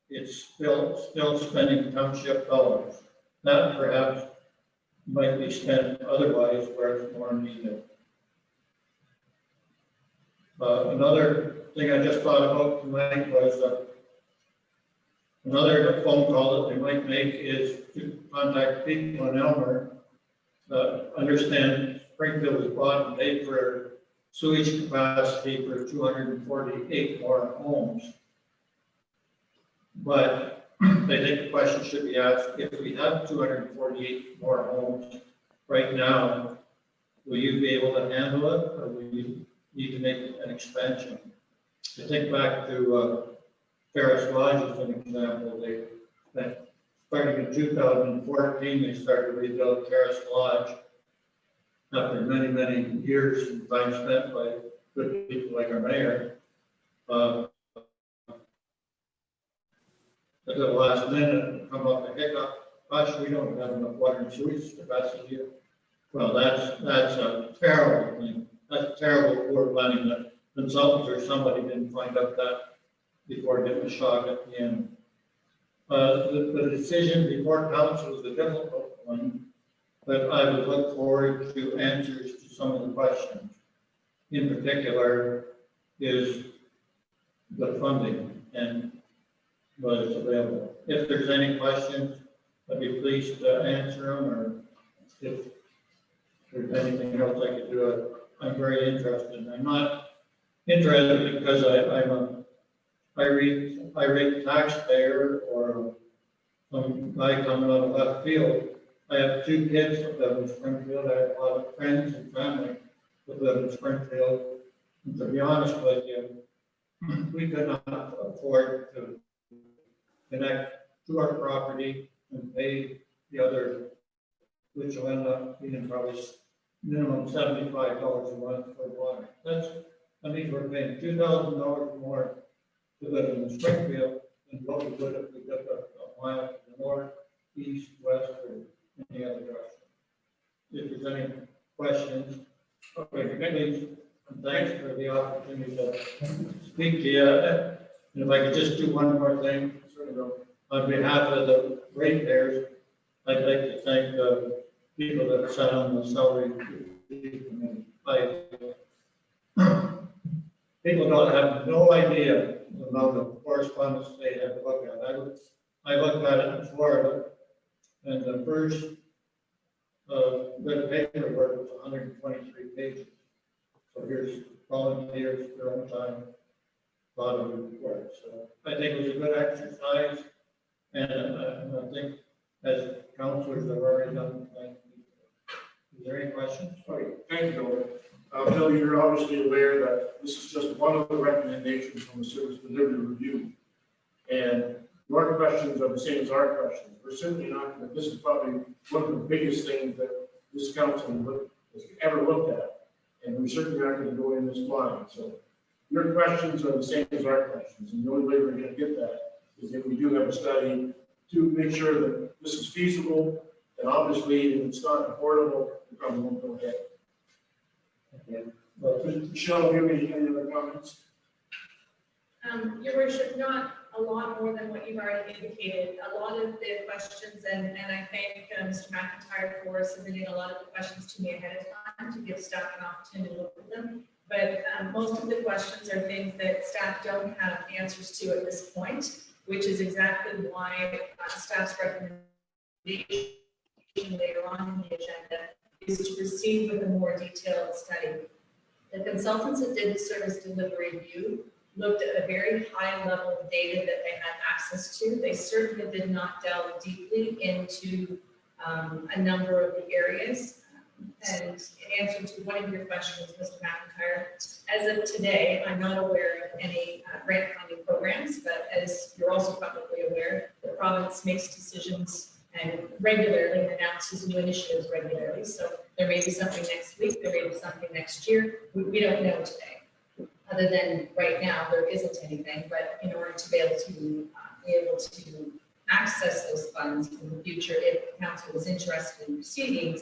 it's still spending township dollars. That perhaps might be spent otherwise where it's more needed. Another thing I just thought about tonight was another phone call that we might make is to contact people in Elmer. Understand Springfield was bought and paid for sewage capacity for 248 more homes. But I think the question should be asked, if we have 248 more homes right now, will you be able to handle it, or will you need to make an expansion? I think back to Ferris Lodge as an example. Starting in 2014, they started to rebuild Ferris Lodge after many, many years and time spent by good people like our mayor. At the last minute, come up a hiccup, gosh, we don't have enough water and sewage capacity. Well, that's a terrible thing. That's terrible poor planning that consultants or somebody didn't find out that before getting a shock at the end. The decision before council is a difficult one, but I would look forward to answers to some of the questions. In particular, is the funding and what is available. If there's any questions, I'd be pleased to answer them, or if there's anything else I could do, I'm very interested. I'm not interested because I'm a irate taxpayer or some guy coming out of left field. I have 2 kids that live in Springfield. I have a lot of friends and family that live in Springfield. And to be honest with you, we could not afford to connect to our property and pay the other, which will end up being probably minimum $75 a month for water. That means we're paying $2,000 more to live in Springfield than what we would if we lived a mile to the north, east, west, or any other direction. If there's any questions, okay, please, and thanks for the opportunity to speak to you. And if I could just do one more thing, on behalf of the ratepayers, I'd like to thank the people that sat on the salary committee. People don't have no idea the amount of correspondence they have to look at. I looked at it in Florida, and the first bit of paperwork was 123 pages. So here's volunteers, their own time, a lot of report. So I think it was a good exercise, and I think as counselors have already done, thank you. Is there any questions?
Okay, thank you, Bill. Bill, you're obviously aware that this is just one of the recommendations from the Service Delivery Review. And
your questions are the same as our questions. We're certainly not, this is probably one of the biggest things that this council has ever looked at. And we're certainly not going to go in this blind. So your questions are the same as our questions. And the only way we're going to get that is if we do have a study to make sure that this is feasible. And obviously, if it's not affordable, we probably won't go ahead. Okay. Well, Michelle, do you have any other comments?
Your worship, not a lot more than what you've already indicated. A lot of the questions, and I thank Mr. McIntyre for submitting a lot of the questions to me ahead of time to give staff an opportunity to look at them. But most of the questions are things that staff don't have answers to at this point, which is exactly why staff's recommendation later on in the agenda is to proceed with a more detailed study. The consultants that did the service delivery review looked at a very high level of data that they had access to. They certainly did not delve deeply into a number of the areas. And in answer to one of your questions, Mr. McIntyre, as of today, I'm not aware of any grant funding programs, but as you're also probably aware, the province makes decisions and regularly announces new initiatives regularly. So there may be something next week, there may be something next year. We don't know today. Other than right now, there isn't anything, but in order to be able to access those funds in the future, if council is interested in proceeding,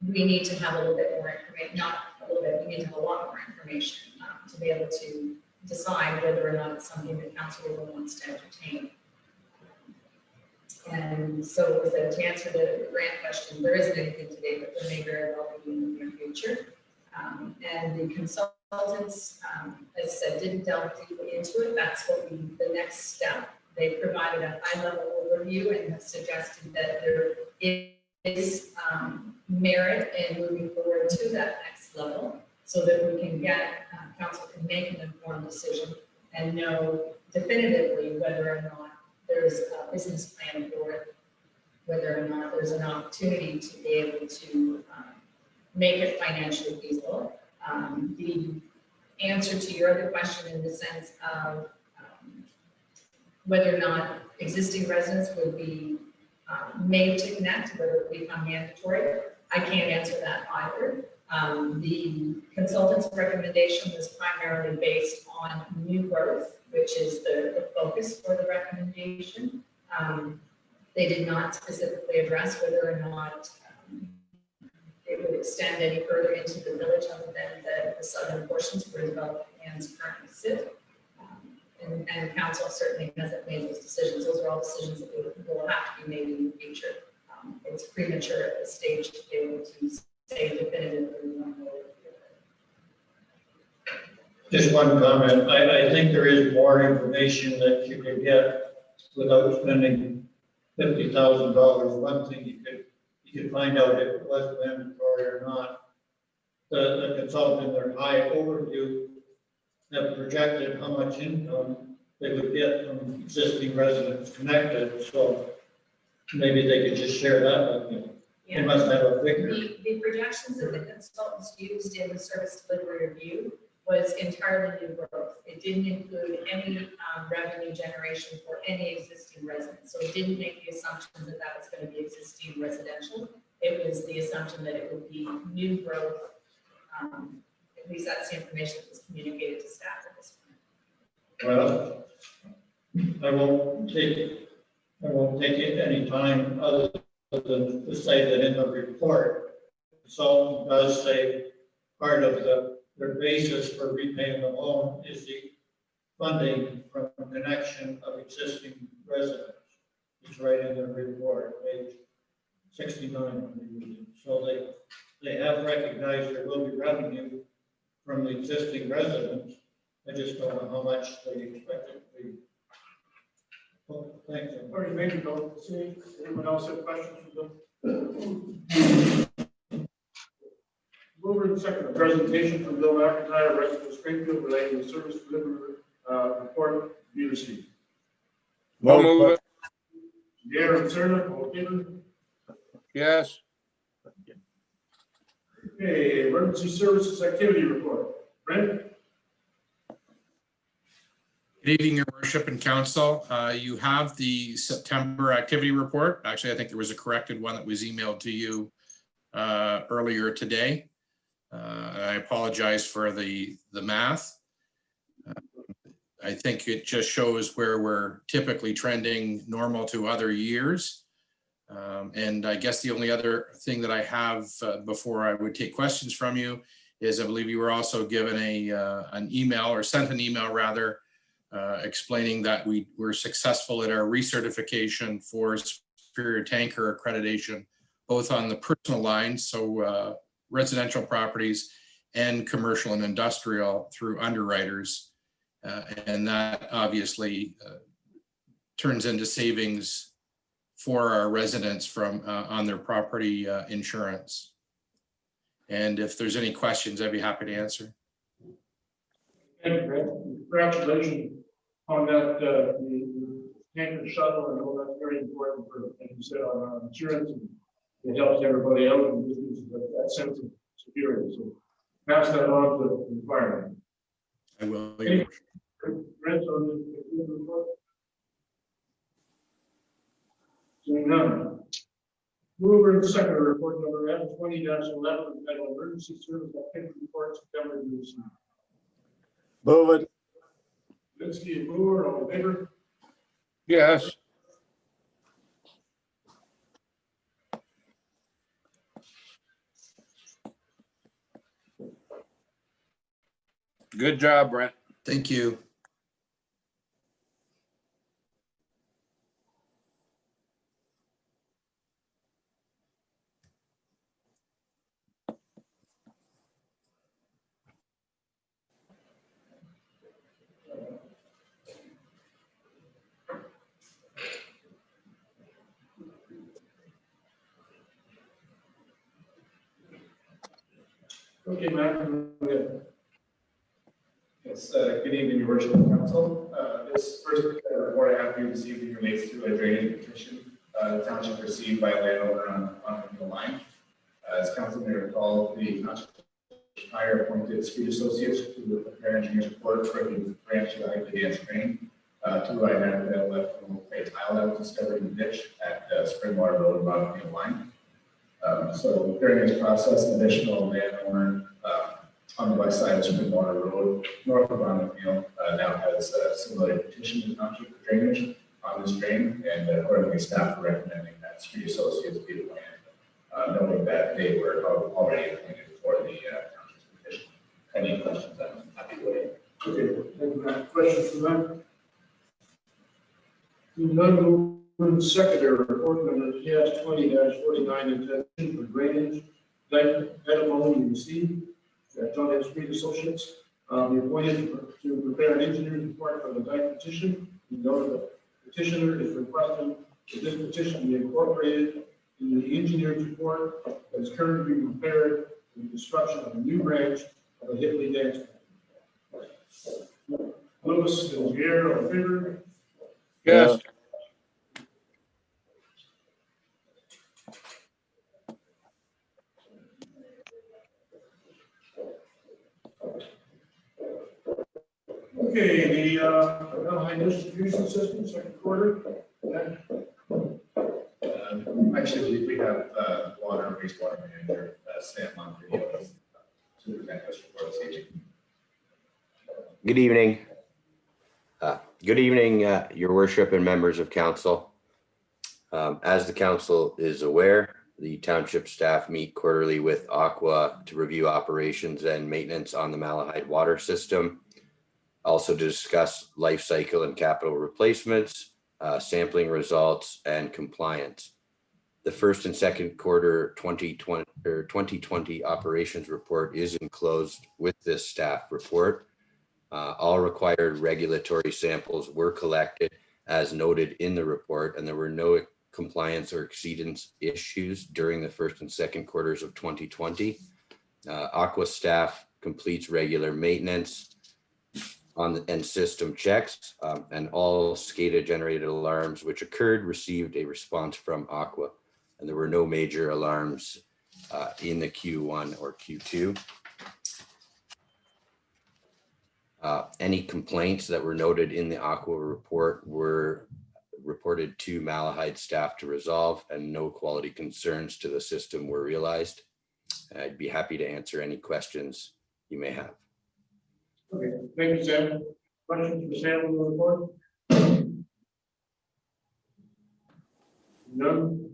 we need to have a little bit more information, not a little bit, we need to have a lot more information to be able to decide whether or not it's something that council really wants to entertain. And so to answer the grant question, there isn't anything today, but there may very well be in the near future. And the consultants, as I said, didn't delve deeply into it. That's what the next step. They provided a high-level overview and have suggested that there is merit in moving forward to that next level so that we can get, council can make an informed decision and know definitively whether or not there's a business plan for it, whether or not there's an opportunity to be able to make it financially feasible. The answer to your other question in the sense of whether or not existing residents would be made to connect, whether it become mandatory, I can't answer that either. The consultant's recommendation was primarily based on new growth, which is the focus for the recommendation. They did not specifically address whether or not it would extend any further into the village other than the southern portions where development lands currently sit. And council certainly hasn't made those decisions. Those are all decisions that will have to be made in the future. It's premature at this stage to be able to say definitively one way or the other.
Just one comment. I think there is more information that you could get without spending $50,000. One thing you could find out if it was mandatory or not. The consultant in their high overview have projected how much income they would get from existing residents connected. So maybe they could just share that with you.
Yeah.
They must have a figure.
The projections that the consultants used in the service delivery review was entirely new growth. It didn't include any revenue generation for any existing residents. So it didn't make the assumption that that was going to be existing residential. It was the assumption that it would be new growth. At least that's the information that was communicated to staff at this point.
Well, I won't take any time other than to say that in the report, the consultant does say part of their basis for repaying the loan is the funding from connection of existing residents. It's right in the report, page 69. So they have recognized there will be revenue from the existing residents. I just don't know how much they expect it to be. Well, thank you.
All right, thank you, Bill. See, anyone else have questions for Bill? Mover and second, a presentation from Bill McIntyre, resident of Springfield, relating to service delivery report be received.
I'll move it.
Gare and Cerna, all in favor?
Yes.
Okay, emergency services activity report. Brent?
Good evening, Your Worship and Council. You have the September activity report. Actually, I think there was a corrected one that was emailed to you earlier today. I apologize for the math. I think it just shows where we're typically trending normal to other years. And I guess the only other thing that I have before I would take questions from you is I believe you were also given an email, or sent an email rather, explaining that we were successful in our recertification for Superior Tanker accreditation, both on the personal lines, so residential properties, and commercial and industrial through underwriters. And that obviously turns into savings for our residents from on their property insurance. And if there's any questions, I'd be happy to answer.
Thank you, Brent. Congratulations on that, the tanker shuttle. I know that's very important for, like you said, on our insurance. And it helps everybody out and just gives that sense of security. So pass that on to the environment.
I will.
Brent, on the report? Seeing none. Mover and second report number F20-11, entitled Emergency Service Activity Report September use.
Move it.
Linsky and Moore, all in favor?
Yes. Good job, Brent.
Thank you.
Okay, Matt.
Yes, good evening, Your Worship and Council. This first report I have for you this evening relates to a drainage petition the township received by a landowner on the line. As council may recall, the township hire appointed street associates to prepare engineer's report for the branch of the Highway Dance Drain to identify the left clay tile that was discovered in the ditch at Springwater Road along the line. So during this process, an additional landowner on the west side of Springwater Road, north of Ronald now has submitted a petition to the township for drainage on this drain, and accordingly, staff are recommending that street associates be the land, knowing that they were already appointed for the township's petition. Any questions? I'm happy to wait.
Okay, thank you, Matt. Questions for Matt? None. Moving secondary report number TS20-49, intention for drainage, testimony received. John F. Street Associates, be appointed to prepare an engineer's report for the dyke petition. You know the petitioner is requesting that this petition be incorporated in the engineer's report that is currently being prepared for the construction of a new branch of the Hitley Dance. Lewis and Pierre, all in favor?
Yes.
Okay, the high distribution system, second quarter.
Actually, we have water and wastewater manager, Sam Moncrief, superintendent's report this evening.
Good evening. Good evening, Your Worship and members of council. As the council is aware, the township staff meet quarterly with Aqua to review operations and maintenance on the Malahide water system. Also to discuss life cycle and capital replacements, sampling results, and compliance. The first and second quarter 2020 operations report is enclosed with this staff report. All required regulatory samples were collected as noted in the report, and there were no compliance or exceedance issues during the first and second quarters of 2020. Aqua staff completes regular maintenance and system checks, and all SCADA generated alarms which occurred received a response from Aqua, and there were no major alarms in the Q1 or Q2. Any complaints that were noted in the Aqua report were reported to Malahide staff to resolve, and no quality concerns to the system were realized. I'd be happy to answer any questions you may have.
Okay, thank you, Sam. Questions for Sam on the report? None.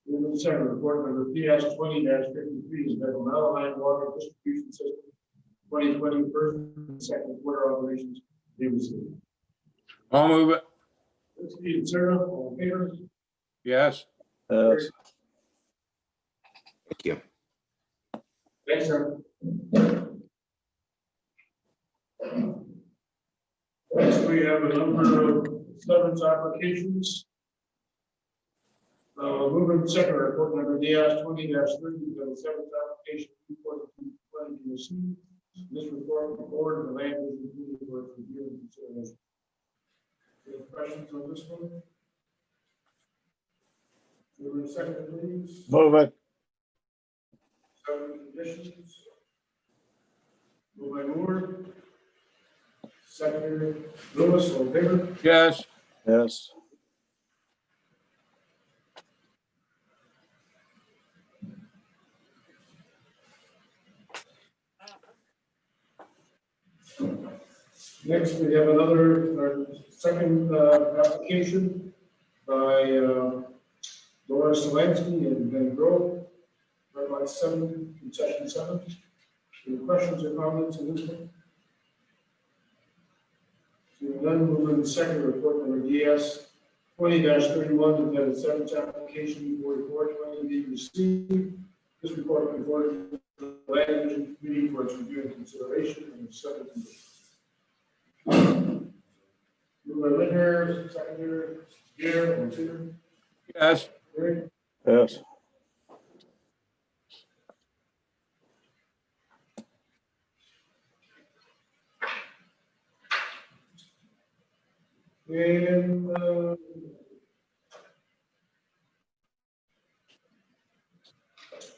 Moving to second report number PS 20-53 is the Malahide Water Distribution System 2020 first and second quarter operations. Be received.
I'll move it.
Steve and Sarah, all in favor?
Yes.
Yes.
Thank you.
Thanks, sir. Next, we have a number of severance applications. Moving to second report number DS 20-30, the severance application report to 20 received. This report from the board of the land is included for its review and consideration. Any questions on this one? Moving to second, please.
Move it.
Seven conditions. Moved by Moore. Seconder Lewis, all in favor?
Yes.
Yes.
Next, we have another second application by Laura Solansky and Ben Grove, Red Line 7, concession 7. Any questions or comments on this one? Seeing none, moving to second report number DS 20-31, the seventh application for report 20 be received. This report before the land division committee for its review and consideration and the second condition. Moved by Linder, seconder, Gear, and Tudor.
Yes.
Gary?
Yes.
And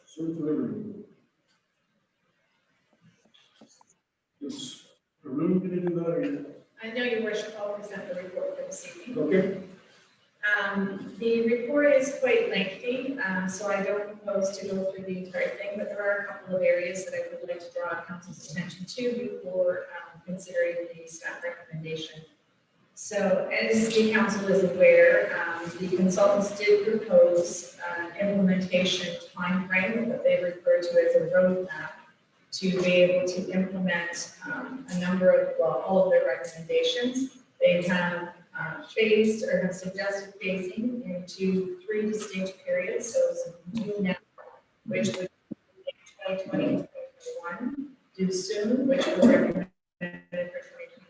Sue Liberty. Is Arun going to do that or?
I know your worship, I'll present the report for this evening.
Okay.
The report is quite lengthy, so I don't propose to go through the entire thing, but there are a couple of areas that I would like to draw council's attention to before considering the staff recommendation. So as the council is aware, the consultants did propose an implementation timeframe that they refer to as a roadmap to be able to implement a number of, well, all of their recommendations. They have phased or have suggested phasing into 3 distinct periods. So do now, which would be 2020 and 2021, do soon, which was recommended for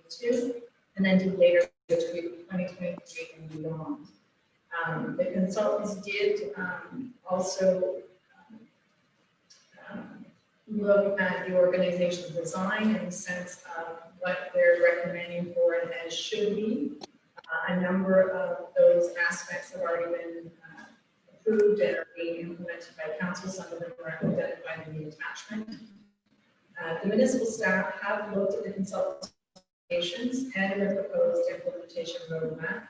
2022, and then do later, which would be 2023 and beyond. The consultants did also look at the organizational design in the sense of what they're recommending for it as should be. A number of those aspects have already been approved and are being implemented by council. Some of them are identified in the attachment. The municipal staff have looked at the consultations and the proposed implementation roadmap.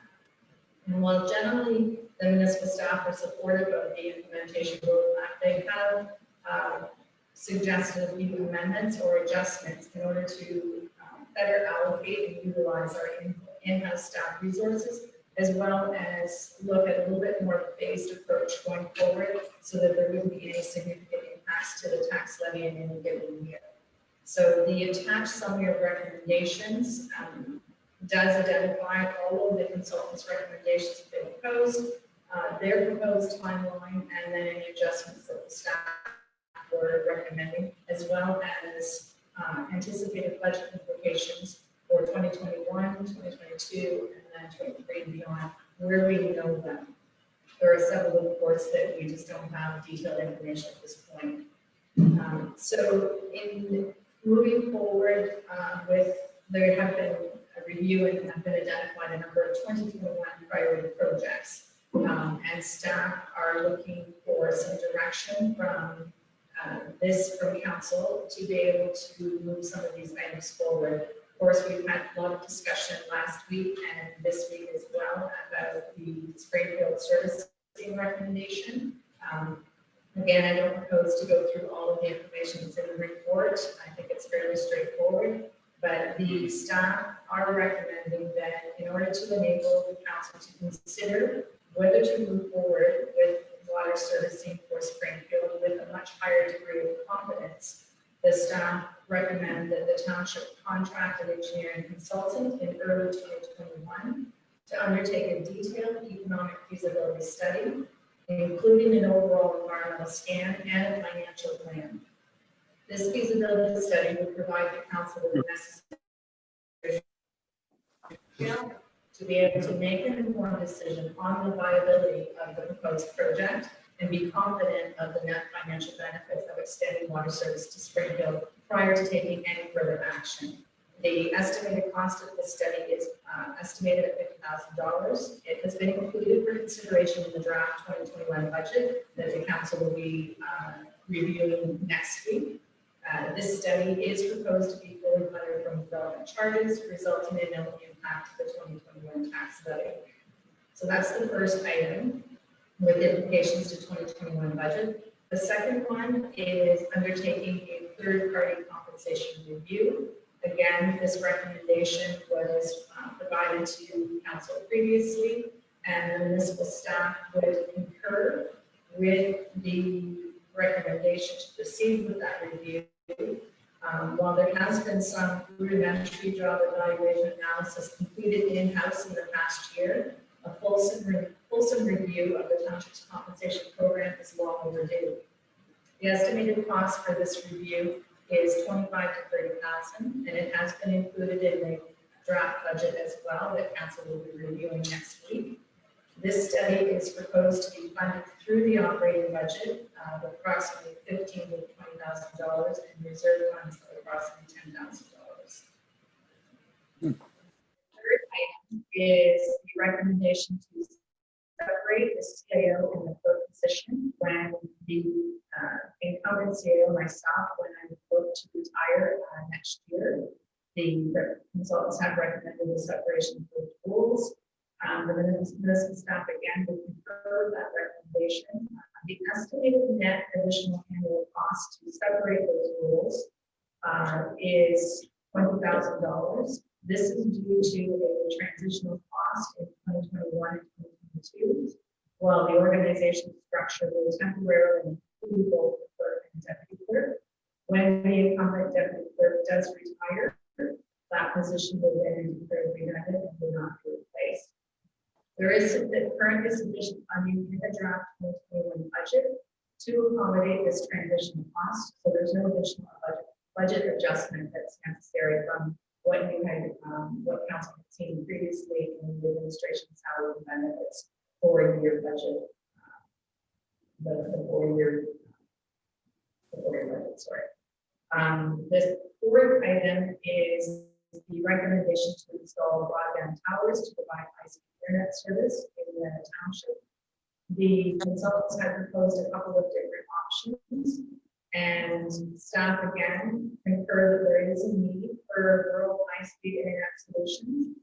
And while generally the municipal staff are supportive of the implementation roadmap, they have suggested a few amendments or adjustments in order to better allocate and utilize our in-house staff resources, as well as look at a little bit more of a phased approach going forward so that there wouldn't be any significant impacts to the tax levy in any given year. So the attached summary of recommendations does identify all of the consultants' recommendations that they proposed, their proposed timeline, and then any adjustments that the staff were recommending, as well as anticipated budget implications for 2021, 2022, and then 23 and beyond, where we know them. There are several reports that we just don't have detailed information at this point. So in moving forward there have been a review and have been identified a number of 2021 priority projects. And staff are looking for some direction from from council to be able to move some of these items forward. Of course, we've had a lot of discussion last week and this week as well about the Springfield servicing recommendation. Again, I don't propose to go through all of the information that's in the report. I think it's fairly straightforward, but the staff are recommending that in order to enable the council to consider whether to move forward with water servicing for Springfield with a much higher degree of confidence, the staff recommend that the township contract an engineering consultant in early 2021 to undertake a detailed economic feasibility study, including an overall environmental scan and a financial plan. This feasibility study would provide the council with the necessary detail to be able to make an informed decision on the viability of the proposed project and be confident of the net financial benefits of extending water service to Springfield prior to taking any further action. The estimated cost of this study is estimated at $50,000. It has been included for consideration in the draft 2021 budget that the council will be reviewing next week. This study is proposed to be fully funded from development charges, resulting in no impact to the 2021 tax levy. So that's the first item with implications to 2021 budget. The second one is undertaking a third-party compensation review. Again, this recommendation was provided to council previously, and the municipal staff would concur with the recommendation to proceed with that review. While there has been some rudimentary job evaluation analysis completed in-house in the past year, a fulsome review of the township's compensation program is long overdue. The estimated cost for this review is $25,000 to $30,000, and it has been included in the draft budget as well that council will be reviewing next week. This study is proposed to be funded through the operating budget of approximately $15,000 to $20,000 and reserve funds of approximately $10,000. Third item is the recommendation to separate the CAO and the clerk position when the incumbent CAO, myself, when I look to retire next year. The consultants have recommended the separation for roles. The municipal staff again would concur with that recommendation. The estimated net additional annual cost to separate those roles is $20,000. This is due to a transitional cost in 2021 and 2022, while the organization structure will temporarily include both the clerk and deputy clerk. When the incumbent deputy clerk does retire, that position will then be declared redundant and will not be replaced. There is currently sufficient funding in the draft 2021 budget to accommodate this transition cost, so there's no additional budget adjustment that's necessary from what you had, what council had seen previously in the administration salary and benefits four-year budget, the four-year budget, sorry. This fourth item is the recommendation to install broadband towers to provide high-speed internet service in the township. The consultants have proposed a couple of different options, and staff again concur that there is a need for rural high-speed internet solutions,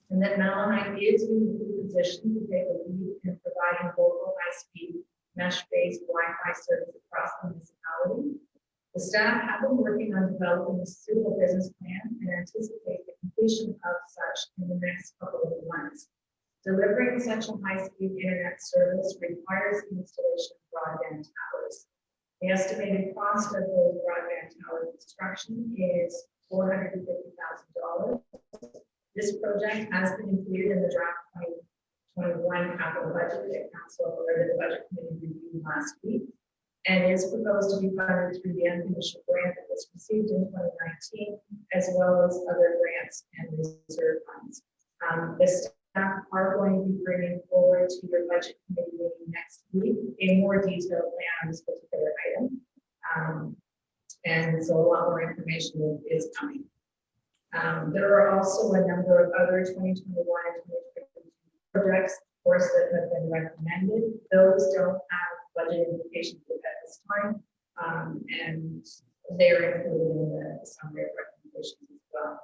and that Malahide is in a position to take a lead in providing local high-speed mesh-based Wi-Fi service across the municipality. The staff have been working on developing a suitable business plan and anticipate the completion of such in the next couple of months. Delivering such a high-speed internet service requires the installation of broadband towers. The estimated cost of those broadband tower construction is $450,000. This project has been included in the draft 2021 capital budget that council or the budget committee reviewed last week, and is proposed to be funded through the unconditional grant that was received in 2019, as well as other grants and reserve funds. The staff are going to be bringing forward to your budget committee meeting next week a more detailed plan on this particular item. And so a lot more information is coming. There are also a number of other 2021 and 2022 projects, of course, that have been recommended. Those don't have budget implications at this time, and they're included in the summary of recommendations as well.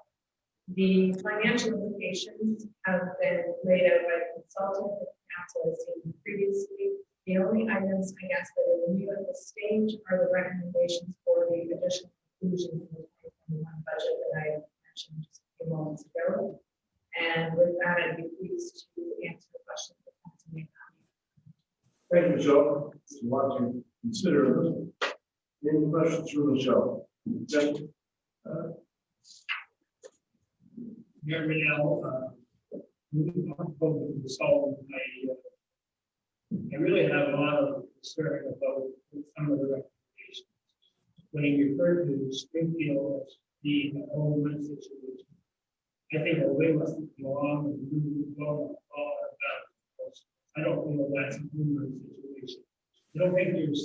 The financial implications have been laid out by the consultant that the council has seen previously. The only items, I guess, that are new at this stage are the recommendations for the additional inclusion in the 2021 budget that I mentioned just a few moments ago. And with that, I'd be pleased to answer the questions that council may have.
Thank you, Michelle. There's a lot to consider. Any questions for Michelle? Jeff?
Mayor Manel, moving on from the consultant, I really have a lot of concern about some of the recommendations. When you refer to Springfield as being a home run situation, I think a way must come along and move all about. I don't feel that's a home run situation. I don't think there's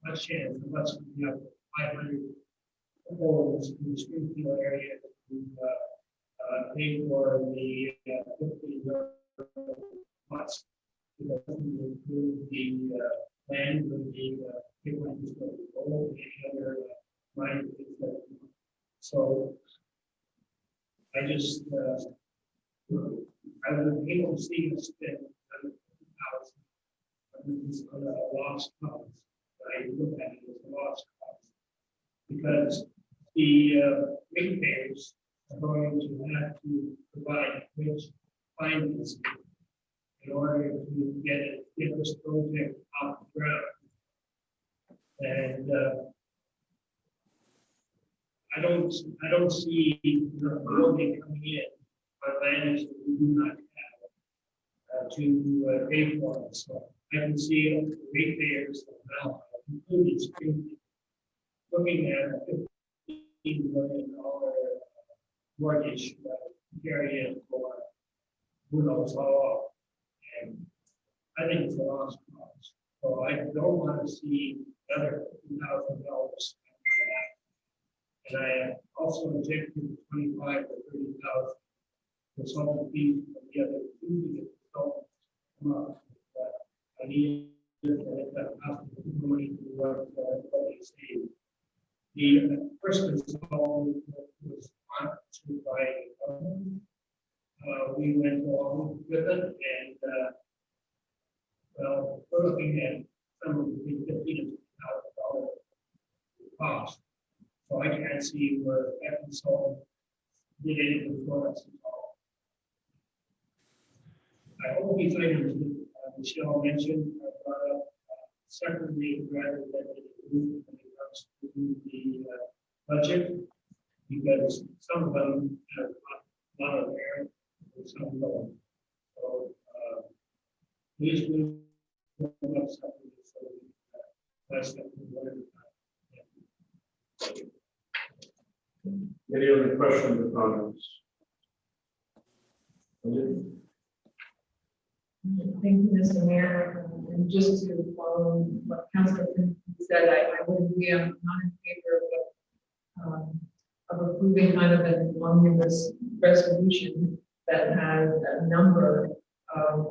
much chance of us putting up 500 homes in the Springfield area to pay for the 50 lots. It doesn't include the land or the big ones, or any other mine. So I just, I would be able to see us spend $100,000 on a lost cause. I look at it as a lost cause because the ratepayers are going to have to provide rich financing in order to get this project off the ground. And I don't see the building coming in on land that we do not have to pay for it. So I can see ratepayers now, including Springfield, looking at a $15 million mortgage carry in for who knows how long. And I think it's a lost cause. So I don't want to see another $50,000. And I also object to the 25 to 30,000 consultant fees for the other two to get consultants to come up. I need money to what they say. The first consultant was sponsored by government. We went along with it, and well, we're looking at somewhere between $15,000 and $20,000 cost. So I can't see where that consultant did anything for us at all. I hope these items that Michelle mentioned are brought up separately rather than when it comes to the budget, because some of them have a lot of merit and some don't. So please move up something so less than one.
Any other questions or comments?
Thank you, Mr. Mayor. And just to follow what Councilor said, I would agree. I'm not in favor of approving kind of an omnibus resolution that has a number of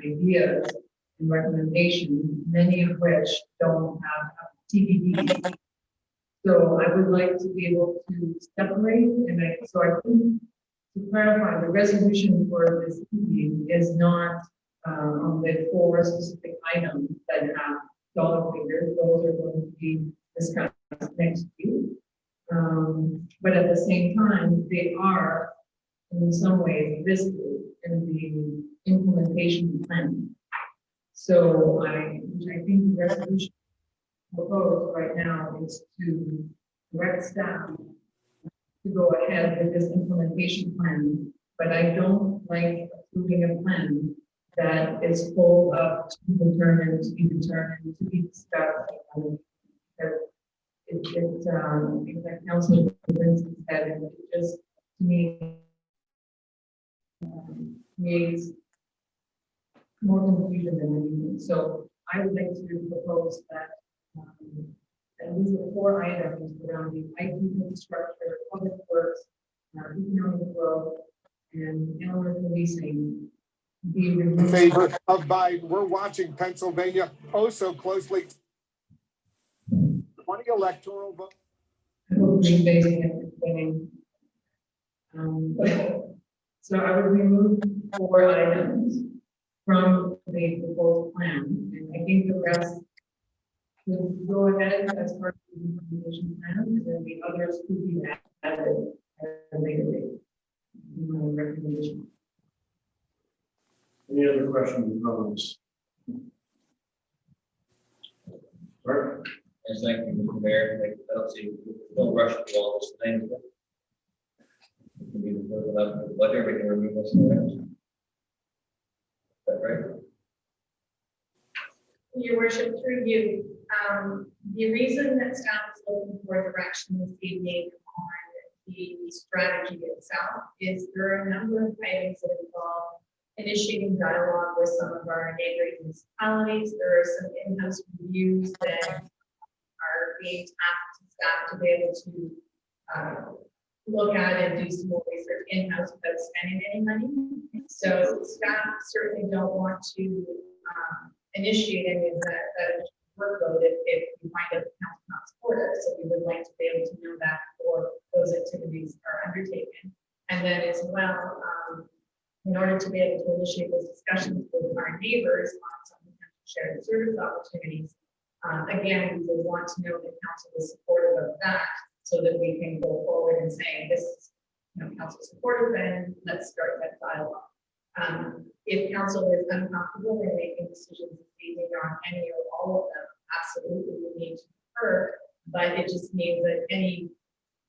ideas and recommendations, many of which don't have TBD. So I would like to be able to separate, and so I think to clarify, the resolution for this evening is not on the 4 specific items that have dollar figures. Those are going to be discussed next week. But at the same time, they are in some ways listed in the implementation plan. So I think the resolution proposed right now is to direct staff to go ahead with this implementation plan, but I don't like approving a plan that is full of to be determined, to be discussed. Like Councilor Vincent said, it just to me creates more confusion than anything. So I would like to propose that at least the 4 items around the IT infrastructure, public works, economic growth, and Illinois policing be removed.
In favor of Biden. We're watching Pennsylvania oh so closely. 20 electoral vote.
I hope Green Bay is winning. So I would remove 4 items from the proposed plan, and I think the rest would go ahead as part of the implementation plan, and then the others could be added at a later date. My recommendation.
Any other questions or comments? Mark?
Yes, thank you, Mr. Mayor. I don't see, don't rush through all those things. It can be the budget, we can remove those items. Is that right?
Your worship, through you, the reason that staff is looking for direction this evening on the strategy itself is there are a number of items that involve initiating dialogue with some of our neighboring municipalities. There are some in-house reviews that are being tasked to staff to be able to look at and do some more research in-house without spending any money. So staff certainly don't want to initiate any of that workload if we find out the council not supportive. So we would like to be able to know that before those activities are undertaken. And then as well, in order to be able to initiate those discussions with our neighbors on some potential shared service opportunities, again, we would want to know that council is supportive of that so that we can go forward and say, this is, council supportive, and let's start that dialogue. If council is uncomfortable in making decisions this evening on any or all of them, absolutely we need to defer, but it just means that any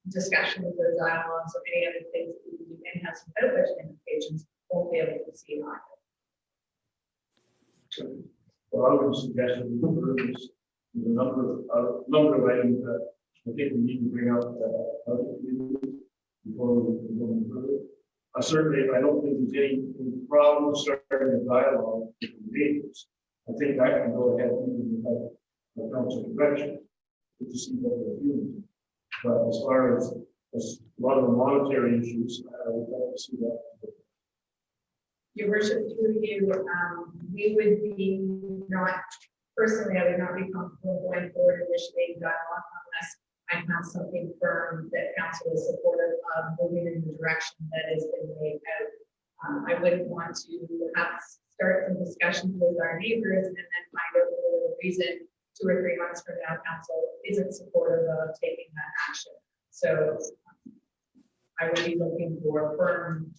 discussions or dialogues or any other things that we do in-house without budget implications won't be able to see either.
Well, I would suggest that we approve this. There's a number of items that I think we need to bring up before we go further. Certainly, I don't think there's any problem starting a dialogue with the neighbors. I think I can go ahead even without the council direction to see what they're doing. But as far as a lot of the monetary issues, I would like to see that.
Your worship, through you, we would be not, personally, I would not be comfortable going forward initiating dialogue unless I have something firm that council is supportive of moving in the direction that has been laid out. I wouldn't want to start some discussions with our neighbors and then find out for whatever reason 2 or 3 months from now, council isn't supportive of taking that action. So I would be looking for firm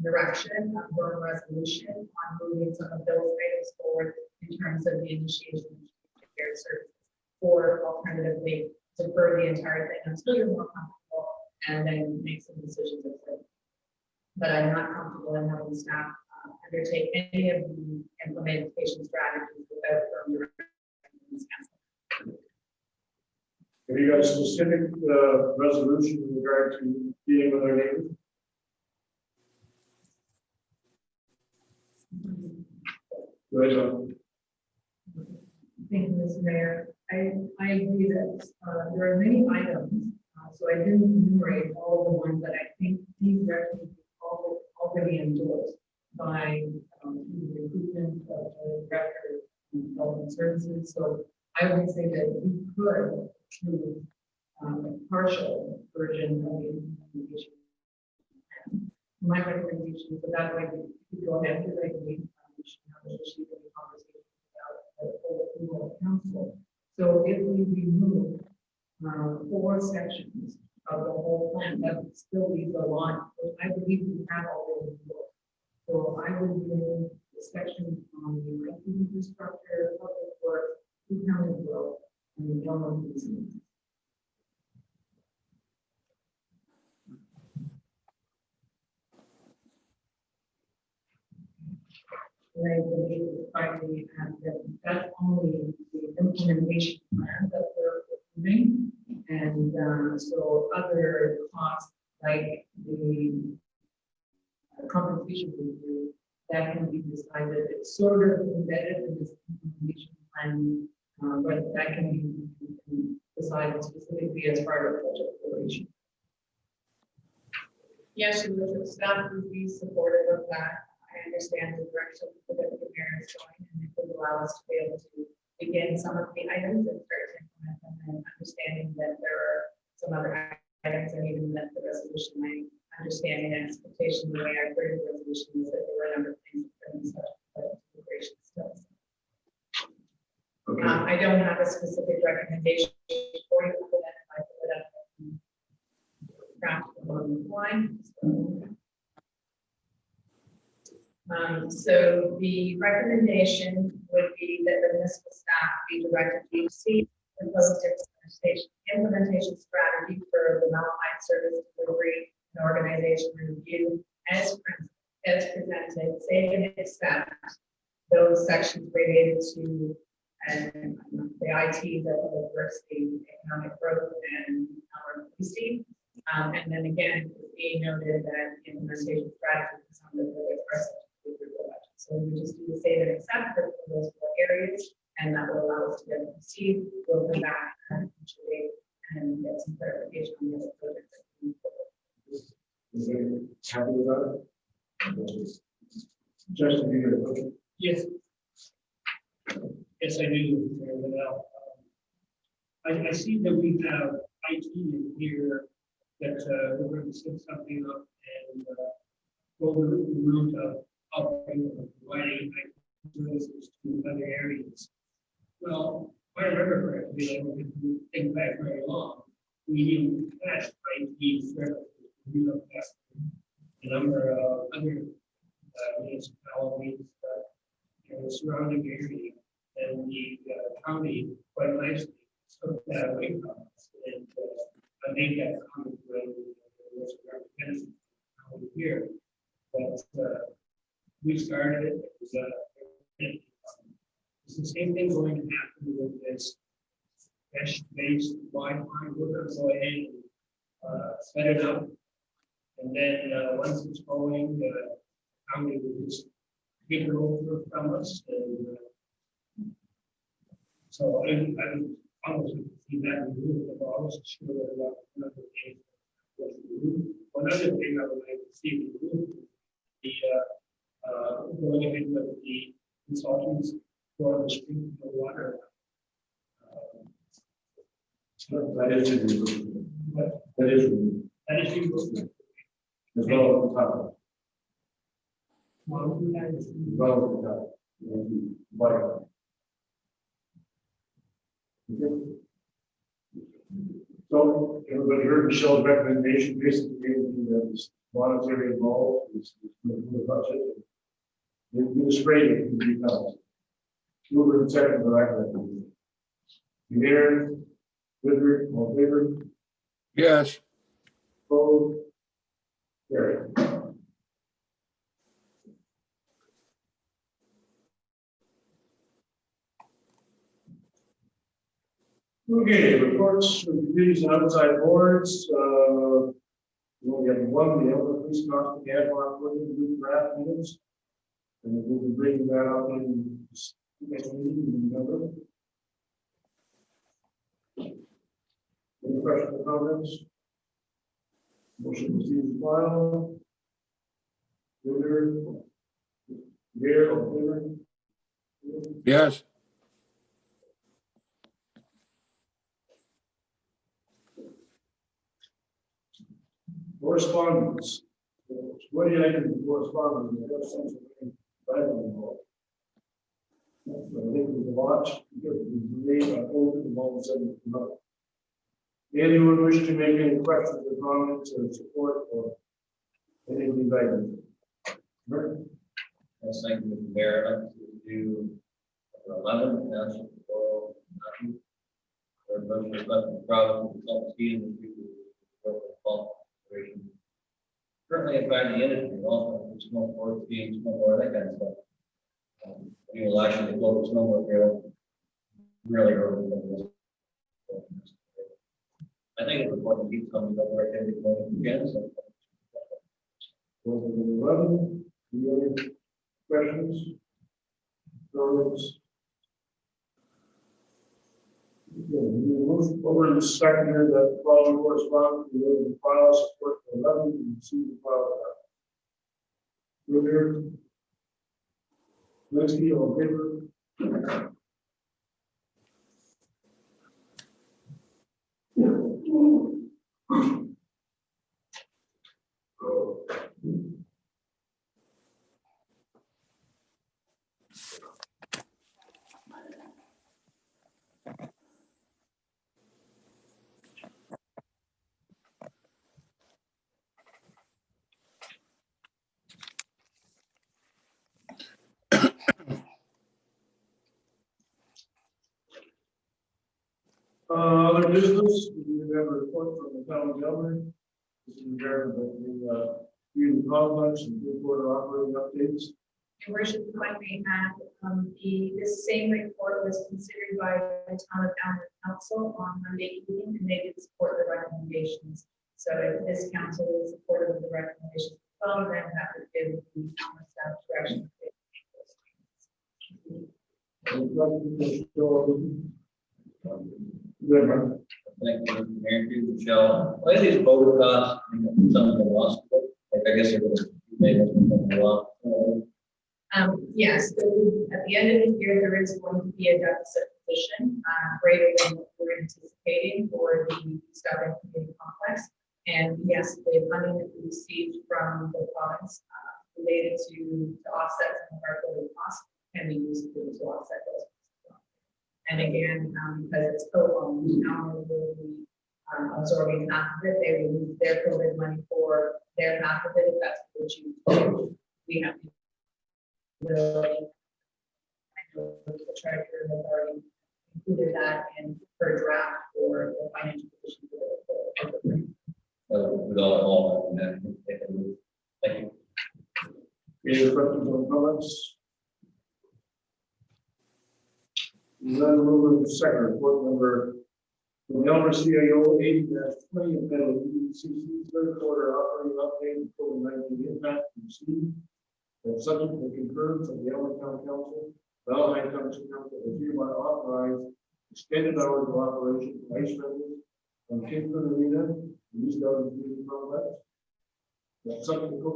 direction, a firm resolution on moving some of those items forward in terms of the initiation of shared services, or alternatively defer the entire thing until you're more comfortable and then make some decisions. But I'm not comfortable in having staff undertake any of the implementation strategies without firm direction from this council.
Have you got a specific resolution in regard to dealing with our neighbors? Go ahead, John.
Thank you, Mr. Mayor. I agree that there are many items, so I didn't enumerate all the ones that I think these directions are already endorsed by the recruitment of the director of development services. So I would say that we could do a partial version of the implementation plan. My recommendation is that way we could go ahead with regulation. Council. So if we remove 4 sections of the whole plan, that would still leave a lot, which I believe we have already looked. So I would remove the section on the IT infrastructure, public works, economic growth, and the general business. And I believe finally that that's only the implementation plan that we're approving. And so other costs like the compensation review, that can be decided. It's sort of embedded in this implementation plan, but that can be decided specifically as part of budget preparation.
Yes, your worship, staff would be supportive of that. I understand the direction that the mayor is going, and it would allow us to be able to begin some of the items and start to implement them, and understanding that there are some other items and even that the resolution
understanding and expectation, the way I heard the resolution is that there were a number of things that we such deliberation still. I don't have a specific recommendation for you, but I put it up and craft along the line. So the recommendation would be that the municipal staff be directed to see proposed implementation strategy for the Malahide service delivery and organization review as presented, save and accept those sections related to the IT, the diversity, economic growth, and our policing. And then again, being noted that the implementation strategy is on the budget. So we just do the save and accept for those 4 areas, and that will allow us to then proceed. We'll come back and get some clarification on the other projects.
Happy with that? Justin, you got a question?
Yes. Yes, I do. Very well. I see that we have IT in here that we're going to set something up and go the route of providing services to other areas. Well, if I remember correctly, I don't have to think back very long. We didn't pass IT services. We looked at a number of other municipalities in the surrounding area, and the county quite nicely took that away from us. And I made that comment when there was a representative here, but we started it. It's the same thing going to happen with this mesh-based Wi-Fi. We're going to go ahead and set it up, and then once it's going, the county will just take it over from us. And so I almost see that removed, but I was sure that another thing was removed. One other thing I would like to see removed is the going ahead with the consultants for the stream of water.
That is removed. That is removed.
That is removed.
As well as the top.
Well, that is
As well as the top. Whatever. Okay. So everybody heard Michelle's recommendation, basically the monetary involved is the budget. The administrative can be done. Mover and second, the recommendation. Mayor, Whitmer, all in favor?
Yes.
Opposed? Carried. Okay, reports from committees and outside boards. We only have one, the Elder Police Constable, the ad hoc working group draft minutes. And we'll be bringing that up in this next meeting in November. Any questions or comments? Motion received file. Mayor, all in favor?
Yes.
Correspondence. What do you think of the correspondence? I have some Bible involved. I think there's a lot. We open the moment seven to come up. Anyone wish to make any questions or comments or support for any of these items?
Yes, thank you, Mr. Mayor. I'd like to do 11, township for nothing. Or motion requesting problem consultancy in the operation. Currently, in fact, the industry also small board, being small board, that kind of stuff. We will actually go to snowboard trail really early. I think it's important to keep coming up right there again. So.
Any other questions? Comments? Okay, we move over to the seconder that the following correspondence related to file support for 11 and receive the file. Whitmer, Linsky, all in favor? Other business, we have a report from the town governor. This is regarding the community complex and good quarter operating updates.
Your worship, if I may add, this same report was considered by the town of Elmer Council on Monday evening, and they did support the recommendations. So if this council is supportive of the recommendations, well, then that would give the Elmer staff direction.
Thank you, Mayor, to Michelle. Why these voter costs, some of the lost, like I guess it was made a lot.
Yes, so at the end of the year, there is going to be a deficit position greater than what we're anticipating for the Southern Community Complex. And yes, the money that we received from the province related to offset some of our building costs can be used to offset those. And again, because it's co-owned, now will be absorbing half of it. They will use their COVID money for their half of it if that's what they choose to do. We have the treasurer has already included that in her draft for the financial position for the
With all that. Thank you.
Any other questions or comments? Then move to the second report number from the Elmer CAO 80-20 entitled EDCC third quarter operating update COVID-19 impact received. And subject to the concurrence of the Elmer County Council, Valley Township Council is hereby authorized extended hours of operation for ice rentals on Kingston Arena, the East Elmer Community Complex. That subject to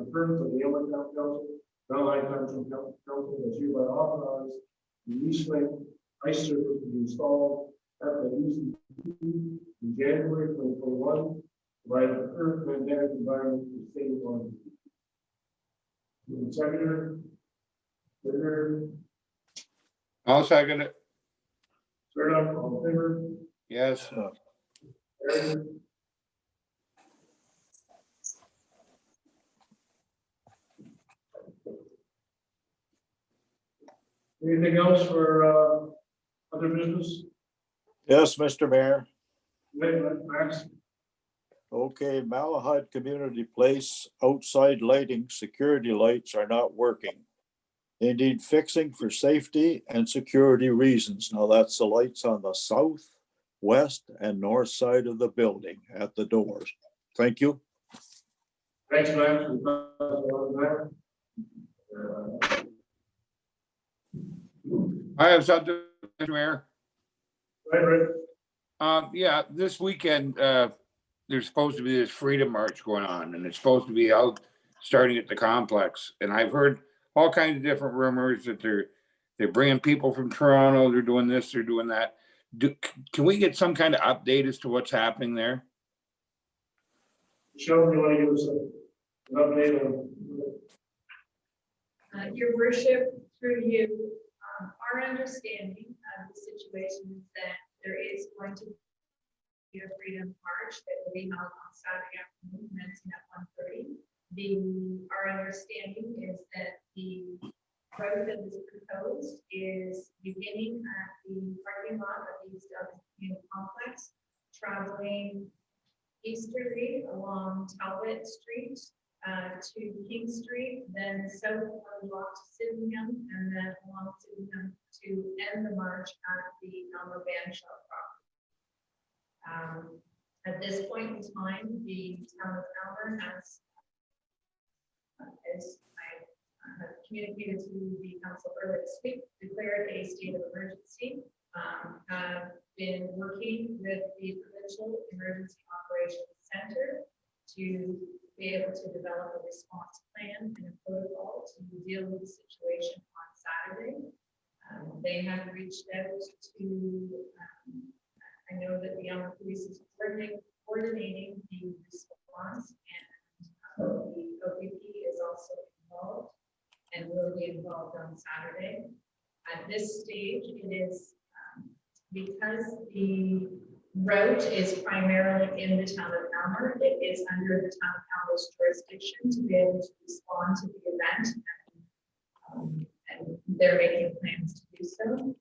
concurrence of the Elmer County Council, Valley Township Council is hereby authorized the East Lake ice surface to be installed at the ECC in January 2021, provided the current pandemic environment is stable on. Seconder, Whitner,
I'll second it.
Sirdike, all in favor?
Yes.
Carried. Anything else for other business?
Yes, Mr. Mayor.
Wait, Max.
Okay, Malahide Community Place outside lighting security lights are not working. They need fixing for safety and security reasons. Now that's the lights on the south, west, and north side of the building at the doors. Thank you.
Thanks, Max.
I have something, Mr. Mayor.
Right.
Yeah, this weekend, there's supposed to be this Freedom March going on, and it's supposed to be out starting at the complex. And I've heard all kinds of different rumors that they're bringing people from Toronto, they're doing this, they're doing that. Can we get some kind of update as to what's happening there?
Michelle, you want to give us an update on?
Your worship, through you, our understanding of the situation is that there is going to be a Freedom March that will be held on Saturday afternoon, commencing at 1:30. Our understanding is that the route that is proposed is beginning at the parking lot of the East Elmer Community Complex, traveling easterly along Talbot Street to King Street, then south on the block to Sydenham, and then along Sydenham to end the march at the Elmer Band Shop property. At this point in time, the town of Elmer has, as I have communicated to the council earlier this week, declared a state of emergency. Have been working with the Provincial Emergency Operations Center to be able to develop a response plan and a protocol to deal with the situation on Saturday. They have reached out to, I know that the Elmer Police is coordinating the response, and the OPP is also involved and will be involved on Saturday. At this stage, it is because the route is primarily in the town of Elmer, it is under the town of Elmer's jurisdiction to be able to respond to the event. And they're making plans to do so.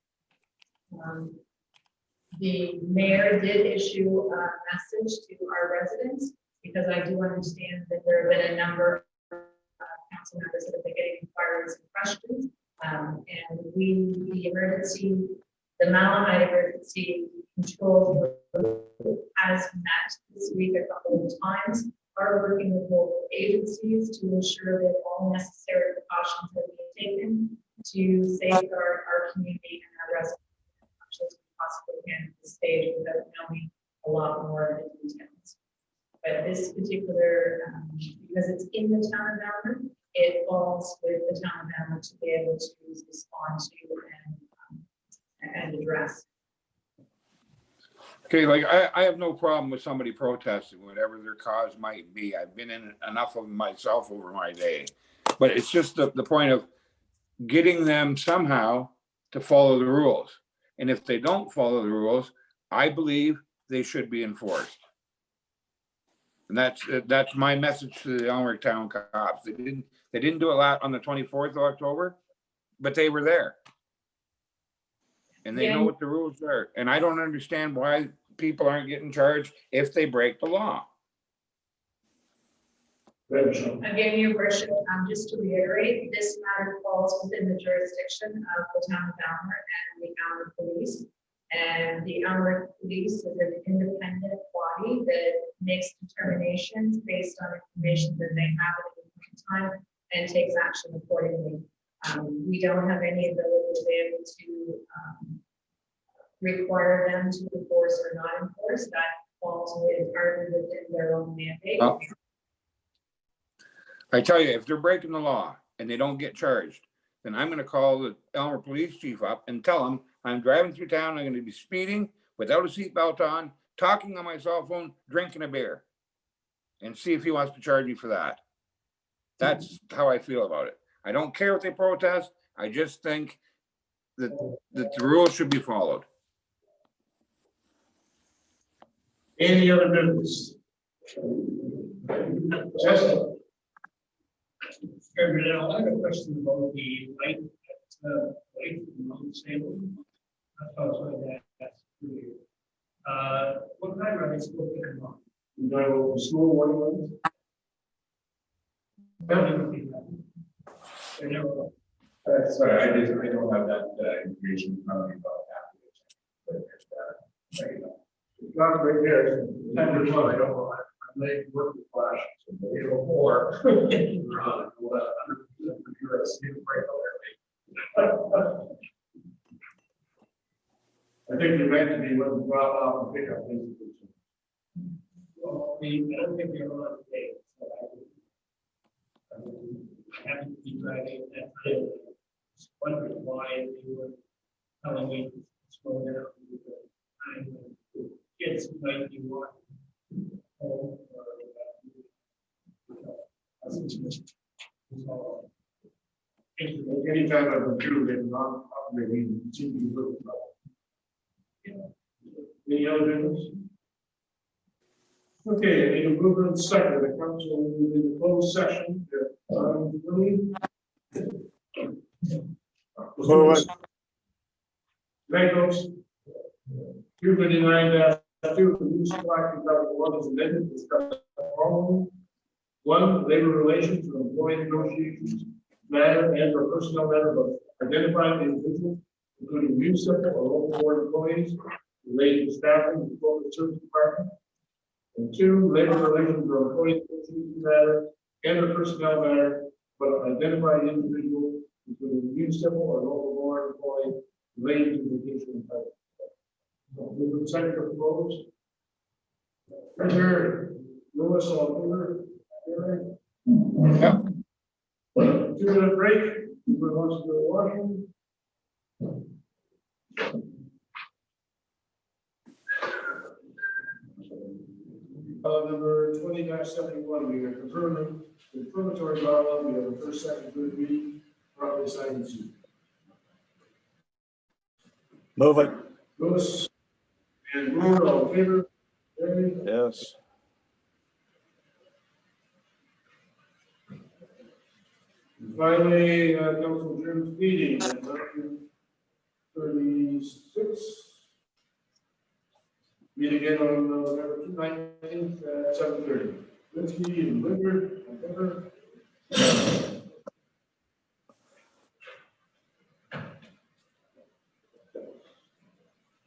The mayor did issue a message to our residents, because I do understand that there have been a number of council members that have been getting inquiries and questions. And the Malahide Emergency Control Group has met this week a couple of times, are working with local agencies to ensure that all necessary precautions are being taken to safeguard our community and our residents as much as we possibly can at this stage without knowing a lot more of the details. But this particular, because it's in the town of Malvern, it falls with the town of Malvern to be able to respond to and address.
Okay, like I have no problem with somebody protesting, whatever their cause might be. I've been in enough of them myself over my day. But it's just the point of getting them somehow to follow the rules. And if they don't follow the rules, I believe they should be enforced. And that's my message to the Elmwood Town Cops. They didn't do a lot on the 24th of October, but they were there. And they know what the rules are. And I don't understand why people aren't getting charged if they break the law.
Again, your worship, just to reiterate, this matter falls within the jurisdiction of the town of Elmwood and the Elmwood Police. And the Elmwood Police is an independent body that makes determinations based on information that they have at any point in time and takes action accordingly. We don't have any ability to be able to require them to enforce or not enforce. That falls entirely within their own mandate.
Well, I tell you, if they're breaking the law and they don't get charged, then I'm gonna call the Elmwood Police Chief up and tell him I'm driving through town, I'm gonna be speeding without a seatbelt on, talking on my cell phone, drinking a beer. And see if he wants to charge me for that. That's how I feel about it. I don't care if they protest. I just think that the rules should be followed.
Any other business? Justin? I have a question about the light at Mount Salem. That's what I was going to ask earlier. What time are they supposed to come on?
You know, the school one.
Sorry, I don't have that information from me about that.
It's not right there. I don't know. I may work with Flash. So maybe a more. I think you're meant to be when you drop off and pick up things.
Well, I don't think they're on today. So I have to be driving that time. Just wondering why they were telling me to slow down. Time when kids might be walking home or
Anytime I've been through, they've not operating, seem to be really well. Any other business? Okay, I need a mover and second. The council will move into closed session. Legos. 259-2, the use of black and double one is amended, discuss the following. 1, labor relations or employee negotiations, matter and or personnel matter of identified individuals, including municipal or local board employees, related to staffing of the public service department. And 2, labor relations or employee negotiations matter and or personnel matter, but identified individual, including municipal or local board employee, related to vacation entitlement. Move the second to close. Richard, Lewis, all favor?
Yeah.
2-minute break. Anybody wants to go to washroom? Number 20-71, we are confirmatory dialogue. We have the first, second, third reading, properly signed and sued.
Move it.
Lewis and Brewer, all in favor?
Yes.
Finally, council adjourns meeting at 9:36. Meet again on November 19th at 7:30. Linsky and Linder,